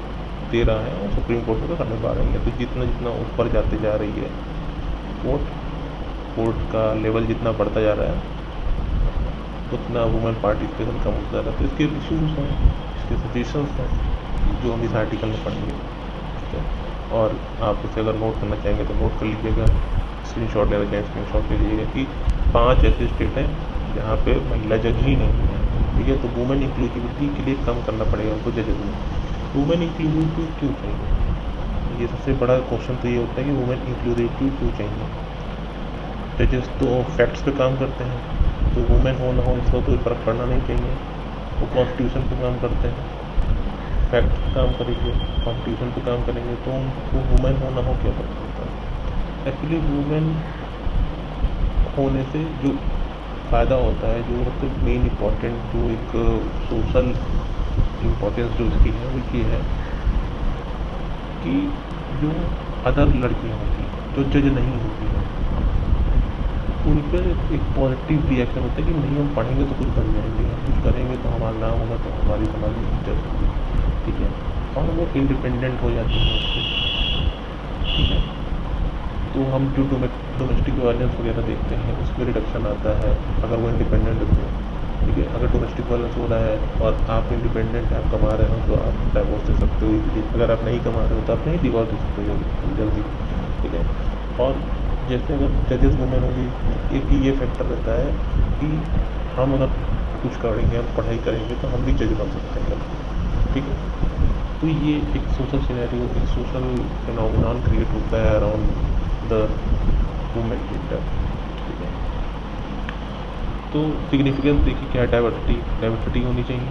13 है और सुप्रीम कोर्ट में तो 12.5 है। तो जितना ऊपर जाते जा रही है कोर्ट का लेवल जितना बढ़ता जा रहा है उतना वुमेन पार्टिसिपेशन कम होता जा रहा है। तो इसके इशूज़ हैं, इसके सजेशंस हैं जो हम इस आर्टिकल में पढ़ेंगे, ठीक है। और आप उसे अगर नोट करना चाहेंगे तो नोट कर लीजिएगा, स्क्रीनशॉट लेना चाहें स्क्रीनशॉट ले लीजिएगा कि 5 ऐसे स्टेट हैं जहाँ पे महिला जज ही नहीं है, ठीक है। तो वुमेन इंक्लूसिविटी के लिए कम करना पड़ेगा उनको जजेस में। वुमेन इंक्लूसिविटी क्यों चाहिए? ये सबसे बड़ा क्वेश्चन तो ये होता है कि वुमेन इंक्लूसिविटी क्यों चाहिए। जजेस तो फैक्ट्स पे काम करते हैं, तो वुमेन हो ना हो इसका कोई फर्क पड़ना नहीं चाहिए। वो कॉन्स्टिट्यूशन पे काम करते हैं, फैक्ट पे काम करेंगे, कॉन्स्टिट्यूशन पे काम करेंगे, तो उनको वुमेन हो ना हो क्या फर्क पड़ता है। एक्चुअली वुमेन होने से जो फ़ायदा होता है, जो सबसे मेन इम्पॉर्टेंट जो एक सोशल इम्पोर्टेंस जो इसकी है वो ये है कि जो अदर लड़कियाँ होती हैं जो जज नहीं होती हैं, उन पर एक पॉजिटिव रिएक्शन होता है कि नहीं हम पढ़ेंगे तो कुछ बन जाएंगे, हम कुछ करेंगे तो हमारा नाम होगा, तो हमारी समाज में इज्जत होगी, ठीक है। और वो इंडिपेंडेंट हो जाती हैं उससे, ठीक है। तो हम जो डोमेस्टिक वायलेंस वगैरह देखते हैं उसमें रिडक्शन आता है अगर वो इंडिपेंडेंट हो, ठीक है। अगर डोमेस्टिक वायलेंस हो रहा है और आप इंडिपेंडेंट आप कमा रहे हो तो आप डाइवोर्स दे सकते हो इजीली, अगर आप नहीं कमा रहे हो तो आप नहीं डिवोर्स दे सकते हो जल्दी, ठीक है। और जैसे अगर जजेस वुमेन होगी, एक ये फैक्टर रहता है कि हम अगर कुछ करेंगे, हम पढ़ाई करेंगे तो हम भी जज बन सकते हैं, ठीक है। तो ये एक सोशल सिनेरियो, एक सोशल फिनोमिनन क्रिएट होता है अराउंड द वुमेन जेंडर, ठीक है। तो सिग्निफिकेंस देखिए क्या है, डाइवर्सिटी होनी चाहिए,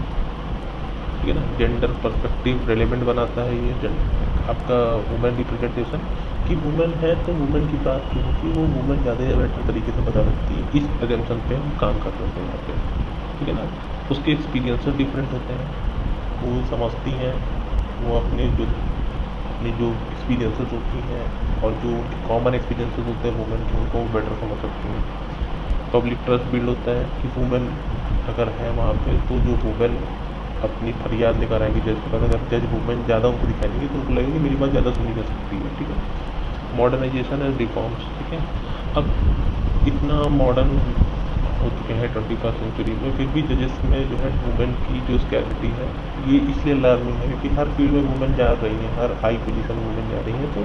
ठीक है ना। जेंडर पर्सपेक्टिव रेलेवेंट बनाता है ये आपका वुमेन रिप्रेजेंटेशन, कि वुमेन है तो वुमेन की बात जो होती है वो वुमेन ज़्यादा बेटर तरीके से बता सकती है। इस एजम्पशन पे हम काम कर रहे हैं यहाँ पे, ठीक है ना। उसके एक्सपीरियंसेस डिफरेंट होते हैं, वो समझती हैं, वो अपने जो एक्सपीरियंसेस होती हैं और जो उनके कॉमन एक्सपीरियंसेस होते हैं वुमेन के, उनको वो बेटर समझ सकती हैं। पब्लिक ट्रस्ट बिल्ड होता है कि वुमेन अगर है वहाँ पे तो जो वुमेन अपनी फरियाद लेकर आएंगी जज के पास, अगर जज वुमेन ज़्यादा उनको दिखाएंगे तो उनको लगेगा कि मेरी बात ज़्यादा सुनी जा सकती है, ठीक है। मॉडर्नाइजेशन एंड रिफॉर्म्स, ठीक है। अब इतना मॉडर्न हो चुके हैं 21st सेंचुरी में, फिर भी जजेस में जो है वुमेन की जो स्कैरिटी है ये इसलिए अलार्मिंग है क्योंकि हर फील्ड में वुमेन जा रही हैं, हर हाई पोजीशन में वुमेन जा रही हैं, तो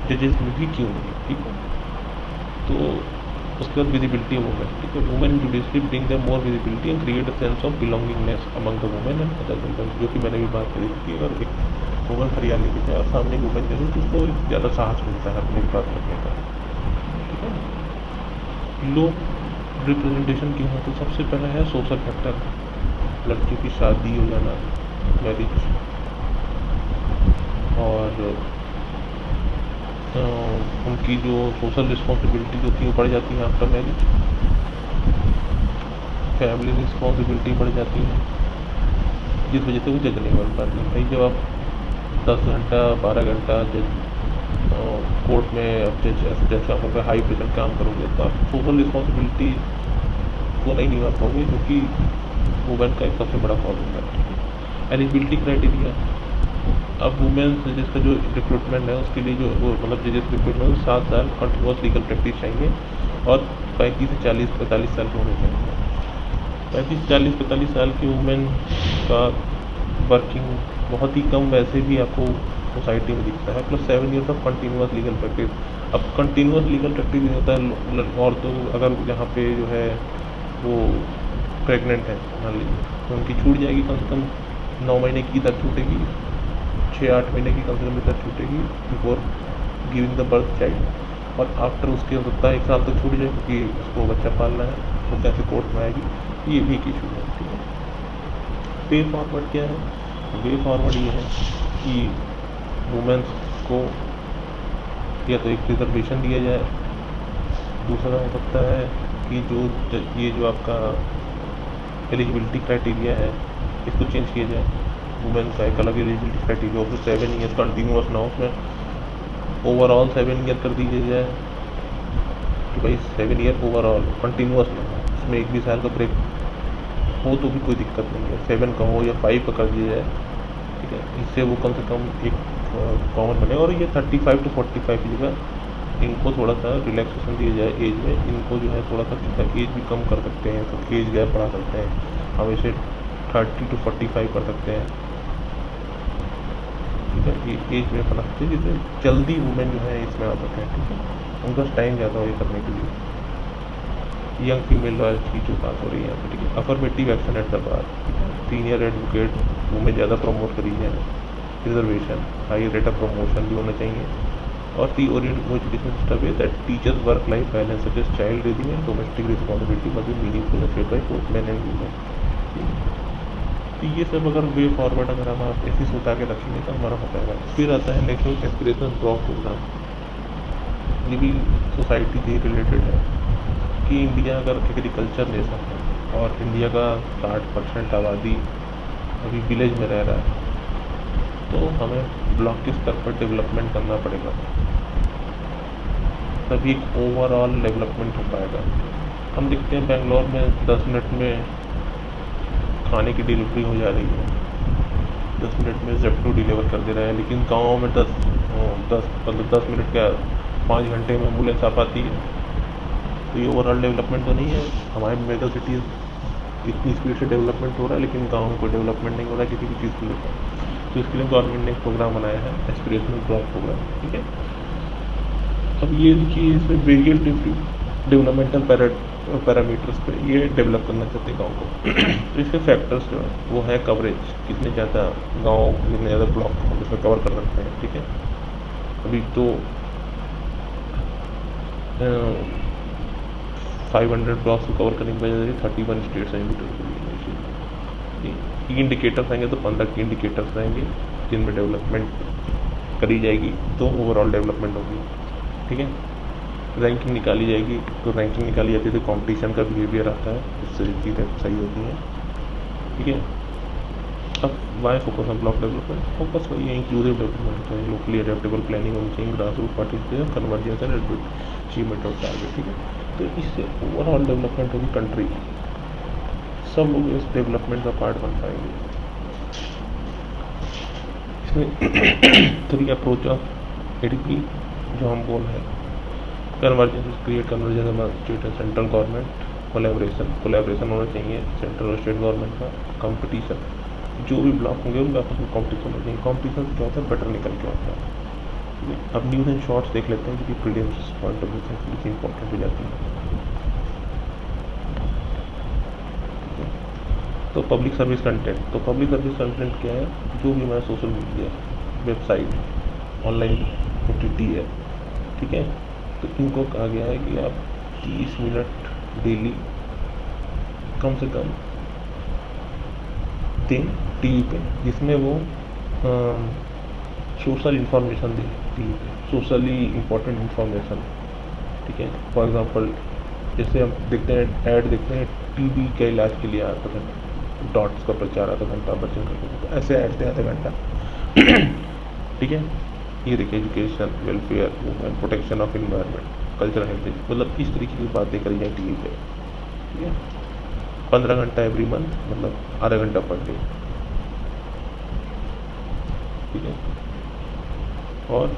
जजेस में भी क्यों नहीं, ठीक है। तो उसके बाद विजिबिलिटी ऑफ वुमेन, ठीक है। Women judiciary bring the more visibility and create a sense of belongingness among the women and other genders, जो कि मैंने भी बात करी थी कि अगर एक वुमेन फरियाद लेके जाए और सामने वुमेन जैसे तो उसको ज़्यादा साहस मिलता है अपनी बात रखने का, ठीक है। लोग रिप्रेजेंटेशन क्यों है, तो सबसे पहला है सोशल फैक्टर, लड़कियों की शादी हो जाना, मैरिज, और उनकी जो सोशल रिस्पॉन्सिबिलिटी होती है वो बढ़ जाती है आफ्टर मैरिज, फैमिली रिस्पॉन्सिबिलिटी बढ़ जाती है, जिस वजह से वो जज नहीं बन पाती। भाई जब आप 10 घंटा 12 घंटा जज कोर्ट में अब जज पे हाई प्रेशर काम करोगे तो आप सोशल रिस्पॉन्सिबिलिटी को नहीं निभा पाओगे, जो कि वुमेन का एक सबसे बड़ा प्रॉब्लम है। एलिजिबिलिटी क्राइटेरिया, अब वुमेन जजेस का जो रिक्रूटमेंट है उसके लिए जो वो मतलब जजेस रिक्रूटमेंट 7 साल कंटिन्यूस लीगल प्रैक्टिस चाहिए और 35 से 40-45 साल के होने चाहिए। 35-40-45 साल की वुमेन का वर्किंग बहुत ही कम वैसे भी आपको सोसाइटी में दिखता है, plus 7 years of continuous legal practice. अब कंटिन्यूस लीगल प्रैक्टिस नहीं होता है, और तो अगर यहाँ पे जो है वो प्रेग्नेंट है मान लीजिए तो उनकी छूट जाएगी, कम से कम 9 महीने की तक छूटेगी, 6-8 महीने की कम से कम तक छूटेगी before giving the birth child, और आफ्टर उसके हो सकता है 1 साल तक छूट जाए क्योंकि उसको बच्चा पालना है, तो कैसे कोर्ट में आएगी, ये भी एक इशू है, ठीक है। वे फॉरवर्ड क्या है, वे फॉरवर्ड ये है कि वुमेन्स को या तो एक रिजर्वेशन दिया जाए, दूसरा हो सकता है कि ये जो आपका एलिजिबिलिटी क्राइटेरिया है इसको चेंज किया जाए, वुमेन का एक अलग एलिजिबिलिटी क्राइटेरिया हो, 7 ईयर्स कंटिन्यूस ना, उसमें ओवरऑल 7 ईयर कर दीजिए जाए कि भाई 7 ईयर ओवरऑल कंटिन्यूस ना हो, उसमें 1 भी साल का ब्रेक हो तो भी कोई दिक्कत नहीं है, 7 का हो या 5 का कर दिया जाए, ठीक है। इससे वो कम से कम एक कॉमन बने, और ये 35 to 45 की जगह इनको थोड़ा सा रिलैक्सेशन दिया जाए एज में, इनको जो है थोड़ा सा एज भी कम कर सकते हैं, तो एज गैप बढ़ा सकते हैं, हम इसे 30 to 45 कर सकते हैं, ठीक है। ये एज में बना सकते हैं जिससे जल्दी वुमेन जो है इसमें आ सकते हैं, ठीक है, उनका टाइम ज़्यादा हो ये करने के लिए। यंग फीमेल लॉयर की जो बात हो रही है यहाँ पे, ठीक है। Affirmative action at the bar, senior advocate women ज़्यादा प्रमोट करी जाए, reservation, high rate of promotion भी होना चाहिए। और दी एजुकेशन सिस्टम है that teachers work life balance such as child raising and domestic responsibility must be meaningful shape by both men and women. तो ये सब अगर वे फॉरवर्ड अगर हम आप ऐसी सोचा के रखेंगे तो हमारा हो पाएगा। फिर आता है नेशनल एस्पिरेशन ड्रॉप प्रोग्राम। ये भी सोसाइटी से रिलेटेड है कि इंडिया अगर एग्रीकल्चर नेशन है और इंडिया का 60% आबादी अभी विलेज में रह रहा है, तो हमें ब्लॉक के स्तर पर डेवलपमेंट करना पड़ेगा, तभी एक ओवरऑल डेवलपमेंट हो पाएगा। हम देखते हैं बेंगलोर में 10 मिनट में खाने की डिलीवरी हो जा रही है, 10 मिनट में ज़ेप्टो डिलीवर कर दे रहा है, लेकिन गाँव में 10 मिनट क्या 5 घंटे में एम्बुलेंस आ पाती है। तो ये ओवरऑल डेवलपमेंट तो नहीं है। हमारे मेगा सिटीज़ इतनी स्पीड से डेवलपमेंट हो रहा है, लेकिन गाँव में कोई डेवलपमेंट नहीं हो रहा है किसी भी चीज़ को लेकर। तो इसके लिए गवर्नमेंट ने एक प्रोग्राम बनाया है, एस्पिरेशनल ड्रॉप प्रोग्राम, ठीक है। अब ये देखिए इसमें वेरिएंट डेवलपमेंटल पैरामीटर्स पे ये डेवलप करना चाहते हैं गाँव को। तो इसके फैक्टर्स जो है वो है कवरेज, कितने ज़्यादा गाँव, कितने ज़्यादा ब्लॉक हम इसमें कवर कर सकते हैं, ठीक है। अभी तो 500 ब्लॉक्स को कवर करने की बजाय 31 स्टेट्स हैं। की इंडिकेटर्स आएंगे तो 15 की इंडिकेटर्स रहेंगे जिनमें डेवलपमेंट करी जाएगी, तो ओवरऑल डेवलपमेंट होगी, ठीक है। रैंकिंग निकाली जाएगी, तो रैंकिंग निकाली जाती है तो कंपटीशन का बिहेवियर आता है, इससे चीज़ें सही होती हैं, ठीक है। अब why focus on block development, focus वही है इंक्लूसिव डेवलपमेंट चाहिए, लोकली अडेप्टेबल प्लानिंग होनी चाहिए, grass root participation, convergence and achievement of target, ठीक है। तो इससे ओवरऑल डेवलपमेंट होगी कंट्री, सब लोग इस डेवलपमेंट का पार्ट बन पाएंगे। इसमें 3 अप्रोच ऑफ एडीपी जो हम बोल रहे हैं, convergence create convergence among state and central government, collaboration होना चाहिए सेंट्रल और स्टेट गवर्नमेंट का, कंपटीशन, जो भी ब्लॉक होंगे उनका आपस में कॉम्पिटिशन होना चाहिए। कॉम्पिटिशन क्या होता है, बेटर निकल के होता है। अब न्यूज़ एंड शॉर्ट्स देख लेते हैं, क्योंकि प्रीलिम्स पॉइंट ऑफ व्यू से कुछ इंपॉर्टेंट हो जाती है। तो पब्लिक सर्विस कंटेंट, तो पब्लिक सर्विस कंटेंट क्या है, जो भी हमारा social media, website, online OTT है, ठीक है। तो इनको कहा गया है कि आप 30 मिनट डेली कम से कम दें टीवी पे, जिसमें वो सोशल इंफॉर्मेशन दे, टीवी पे सोशली इम्पोर्टेंट इंफॉर्मेशन, ठीक है। फॉर एग्जांपल जैसे हम देखते हैं ऐड देखते हैं टीबी के इलाज के लिए आता था, डॉट्स का प्रचार आधा घंटा बच्चन करके, तो ऐसे ऐड थे आधा घंटा, ठीक है। ये देखिए education, welfare, women, protection of environment, cultural heritage, मतलब इस तरीके की बातें करी जाए टीवी पे, ठीक है। 15 घंटा एवरी मंथ, मतलब आधा घंटा पर डे, ठीक है। और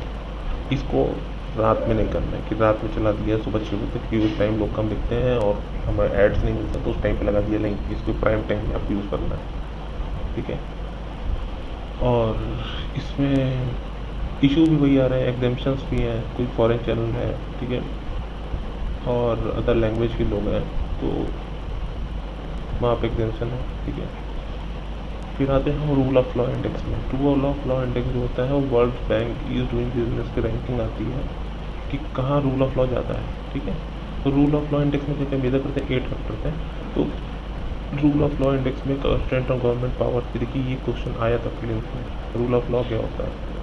इसको रात में नहीं करना है कि रात में चला दिया सुबह 6 बजे तक, क्योंकि उस टाइम लोग कम दिखते हैं और हमें एड्स नहीं मिलता, तो उस टाइम पे लगा दिया, नहीं, इसको प्राइम टाइम में आप यूज़ करना है, ठीक है। और इसमें इशू भी वही आ रहे हैं, एग्जाम्पशंस भी हैं, कोई फॉरेन चैनल है, ठीक है, और अदर लैंग्वेज के लोग हैं, तो वहाँ पे एग्जाम्पशन है, ठीक है। फिर आते हैं हम रूल ऑफ लॉ इंडेक्स में। रूल ऑफ लॉ इंडेक्स जो होता है वो world bank is doing business की रैंकिंग आती है कि कहाँ रूल ऑफ लॉ ज़्यादा है, ठीक है। तो रूल ऑफ लॉ इंडेक्स में क्या मेजर करते हैं, 8 फैक्टर्स हैं। तो रूल ऑफ लॉ इंडेक्स में सेंट्रल गवर्नमेंट पावर, देखिए ये क्वेश्चन आया था प्रीलिम्स में, रूल ऑफ लॉ क्या होता है,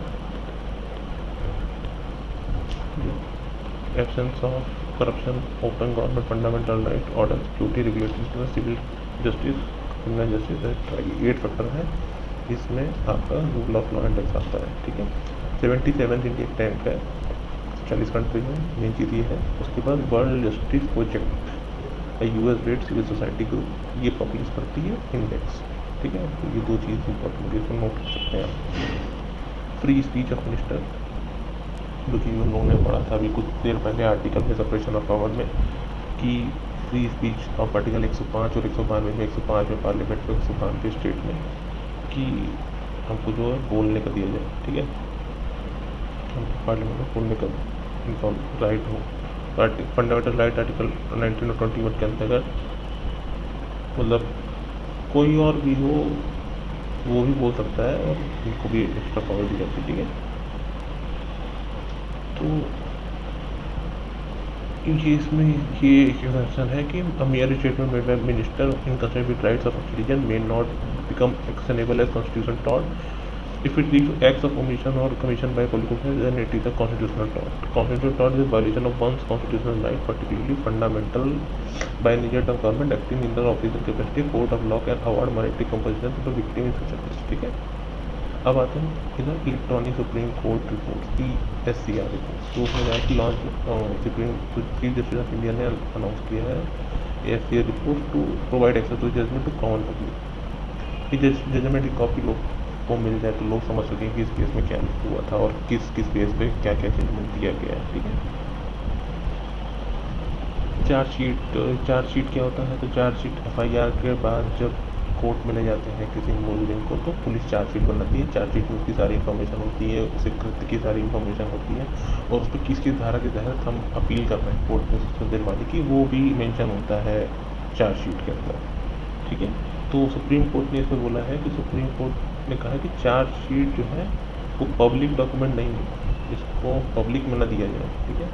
absence of corruption, open government, fundamental right, order, security, regulatory, civil justice, criminal justice, 8 factor है। इसमें आपका रूल ऑफ लॉ इंडेक्स आता है, ठीक है। 77 इंडिया टैंक है, 40 कंट्री में, मेन चीज़ ये है। उसके बाद world justice project, US based civil society group, ये पब्लिश करती है इंडेक्स, ठीक है। तो ये 2 चीज़ इंपॉर्टेंट है, इसको नोट कर सकते हैं आप। फ्री स्पीच ऑफ मिनिस्टर, जो कि उन लोगों ने पढ़ा था अभी कुछ देर पहले आर्टिकल में, सेपरेशन ऑफ पावर में, कि फ्री स्पीच ऑफ आर्टिकल 105 और 192 में, 105 में पार्लियामेंट में, 192 स्टेट में, कि हमको जो है बोलने का दिया जाए, ठीक है। हमको पार्लियामेंट में बोलने का राइट हो, फंडामेंटल राइट आर्टिकल 19 और 21 के अंतर्गत, मतलब कोई और भी हो वो भी बोल सकता है और उनको भी एक्स्ट्रा पावर दी जाती है, ठीक है। तो ये इसमें ये एक्सेप्शन है कि a mere statement made by minister inconsistent with rights of a citizen may not become actionable as constitution taught if it leads to acts of omission or commission by political officials, then it is a constitutional tort. Constitutional tort is a violation of one's constitutional right, particularly fundamental by nature of government acting in the official capacity. Court of law can award monetary compensation to the victim in such a case, ठीक है। अब आते हैं इधर electronic supreme court report ESCR report. तो उसमें जाए कि launch supreme chief justice of India ने अनाउंस किया है ESCR report to provide access to judgement to common public. ये जजमेंट की कॉपी लोग को मिल जाए तो लोग समझ सकें कि इस केस में क्या हुआ था और किस किस केस पे क्या क्या जजमेंट दिया गया है, ठीक है। चार्जशीट क्या होता है? तो चार्जशीट FIR के बाद जब कोर्ट में ले जाते हैं किसी मुलजिम को तो पुलिस चार्जशीट बनाती है। चार्जशीट में उसकी सारी इन्फॉर्मेशन होती है, उससे कृत्य की सारी इन्फॉर्मेशन होती है और उस पर किस किस धारा के तहत हम अपील कर रहे हैं कोर्ट में दिलवाने की, वो भी मेंशन होता है चार्जशीट के अंदर, ठीक है। तो सुप्रीम कोर्ट ने इसमें बोला है कि सुप्रीम कोर्ट ने कहा कि चार्जशीट जो है वो पब्लिक डॉक्यूमेंट नहीं है, इसको पब्लिक में ना दिया जाए, ठीक है।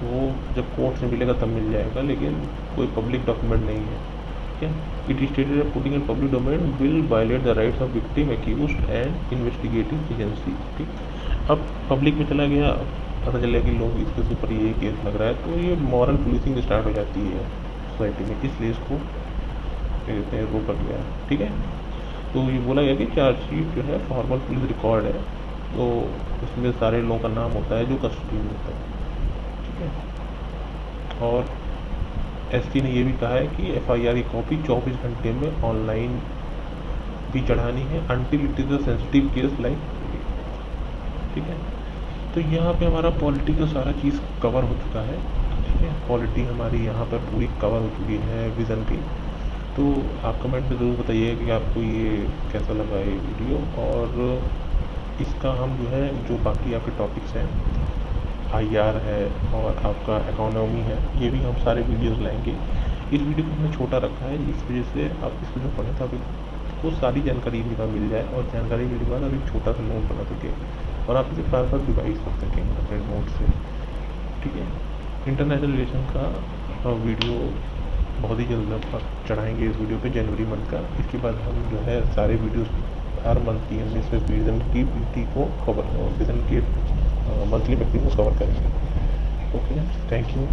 वो जब कोर्ट से मिलेगा तब मिल जाएगा, लेकिन कोई पब्लिक डॉक्यूमेंट नहीं है, ठीक है। It stated that putting in public domain will violate the rights of victim, accused and investigating agency, ठीक। अब पब्लिक में चला गया, पता चला कि लोग इसके ऊपर ये केस लग रहा है, तो ये मॉरल पुलिसिंग स्टार्ट हो जाती है सोसाइटी में, इसलिए इसको कहते हैं रोका गया, ठीक है। तो ये बोला गया कि चार्जशीट जो है फॉर्मल पुलिस रिकॉर्ड है, तो उसमें सारे लोगों का नाम होता है जो कस्टडी में होता है, ठीक है। और SP ने ये भी कहा है कि FIR की कॉपी 24 घंटे में ऑनलाइन भी चढ़ानी है until it is a sensitive case like, ठीक है। तो यहाँ पे हमारा पॉलिटी का सारा चीज़ कवर हो चुका है, ठीक है। पॉलिटी हमारी यहाँ पर पूरी कवर हो चुकी है विज़न की। तो आप कमेंट में ज़रूर बताइए कि आपको ये कैसा लगा ये वीडियो, और इसका हम जो है जो बाकी आपके टॉपिक्स हैं IR है और आपका इकोनॉमी है, ये भी हम सारे वीडियोस लाएंगे। इस वीडियो को हमने छोटा रखा है इस वजह से आप इसको जो पढ़े था आपको सारी जानकारी एक जगह मिल जाए और जानकारी मिलने के बाद आप एक छोटा सा नोट बना सकें और आप इसे बार बार रिवाइज कर सकें अपने नोट से, ठीक है। इंटरनेशनल रिलेशन का वीडियो बहुत ही जल्द आप चढ़ाएंगे इस वीडियो पे जनवरी मंथ का। इसके बाद हम जो है सारे वीडियोस हर मंथ की हम इसमें विजन की PT को कवर विजन के मंथली PT को कवर करेंगे। Okay, thank you.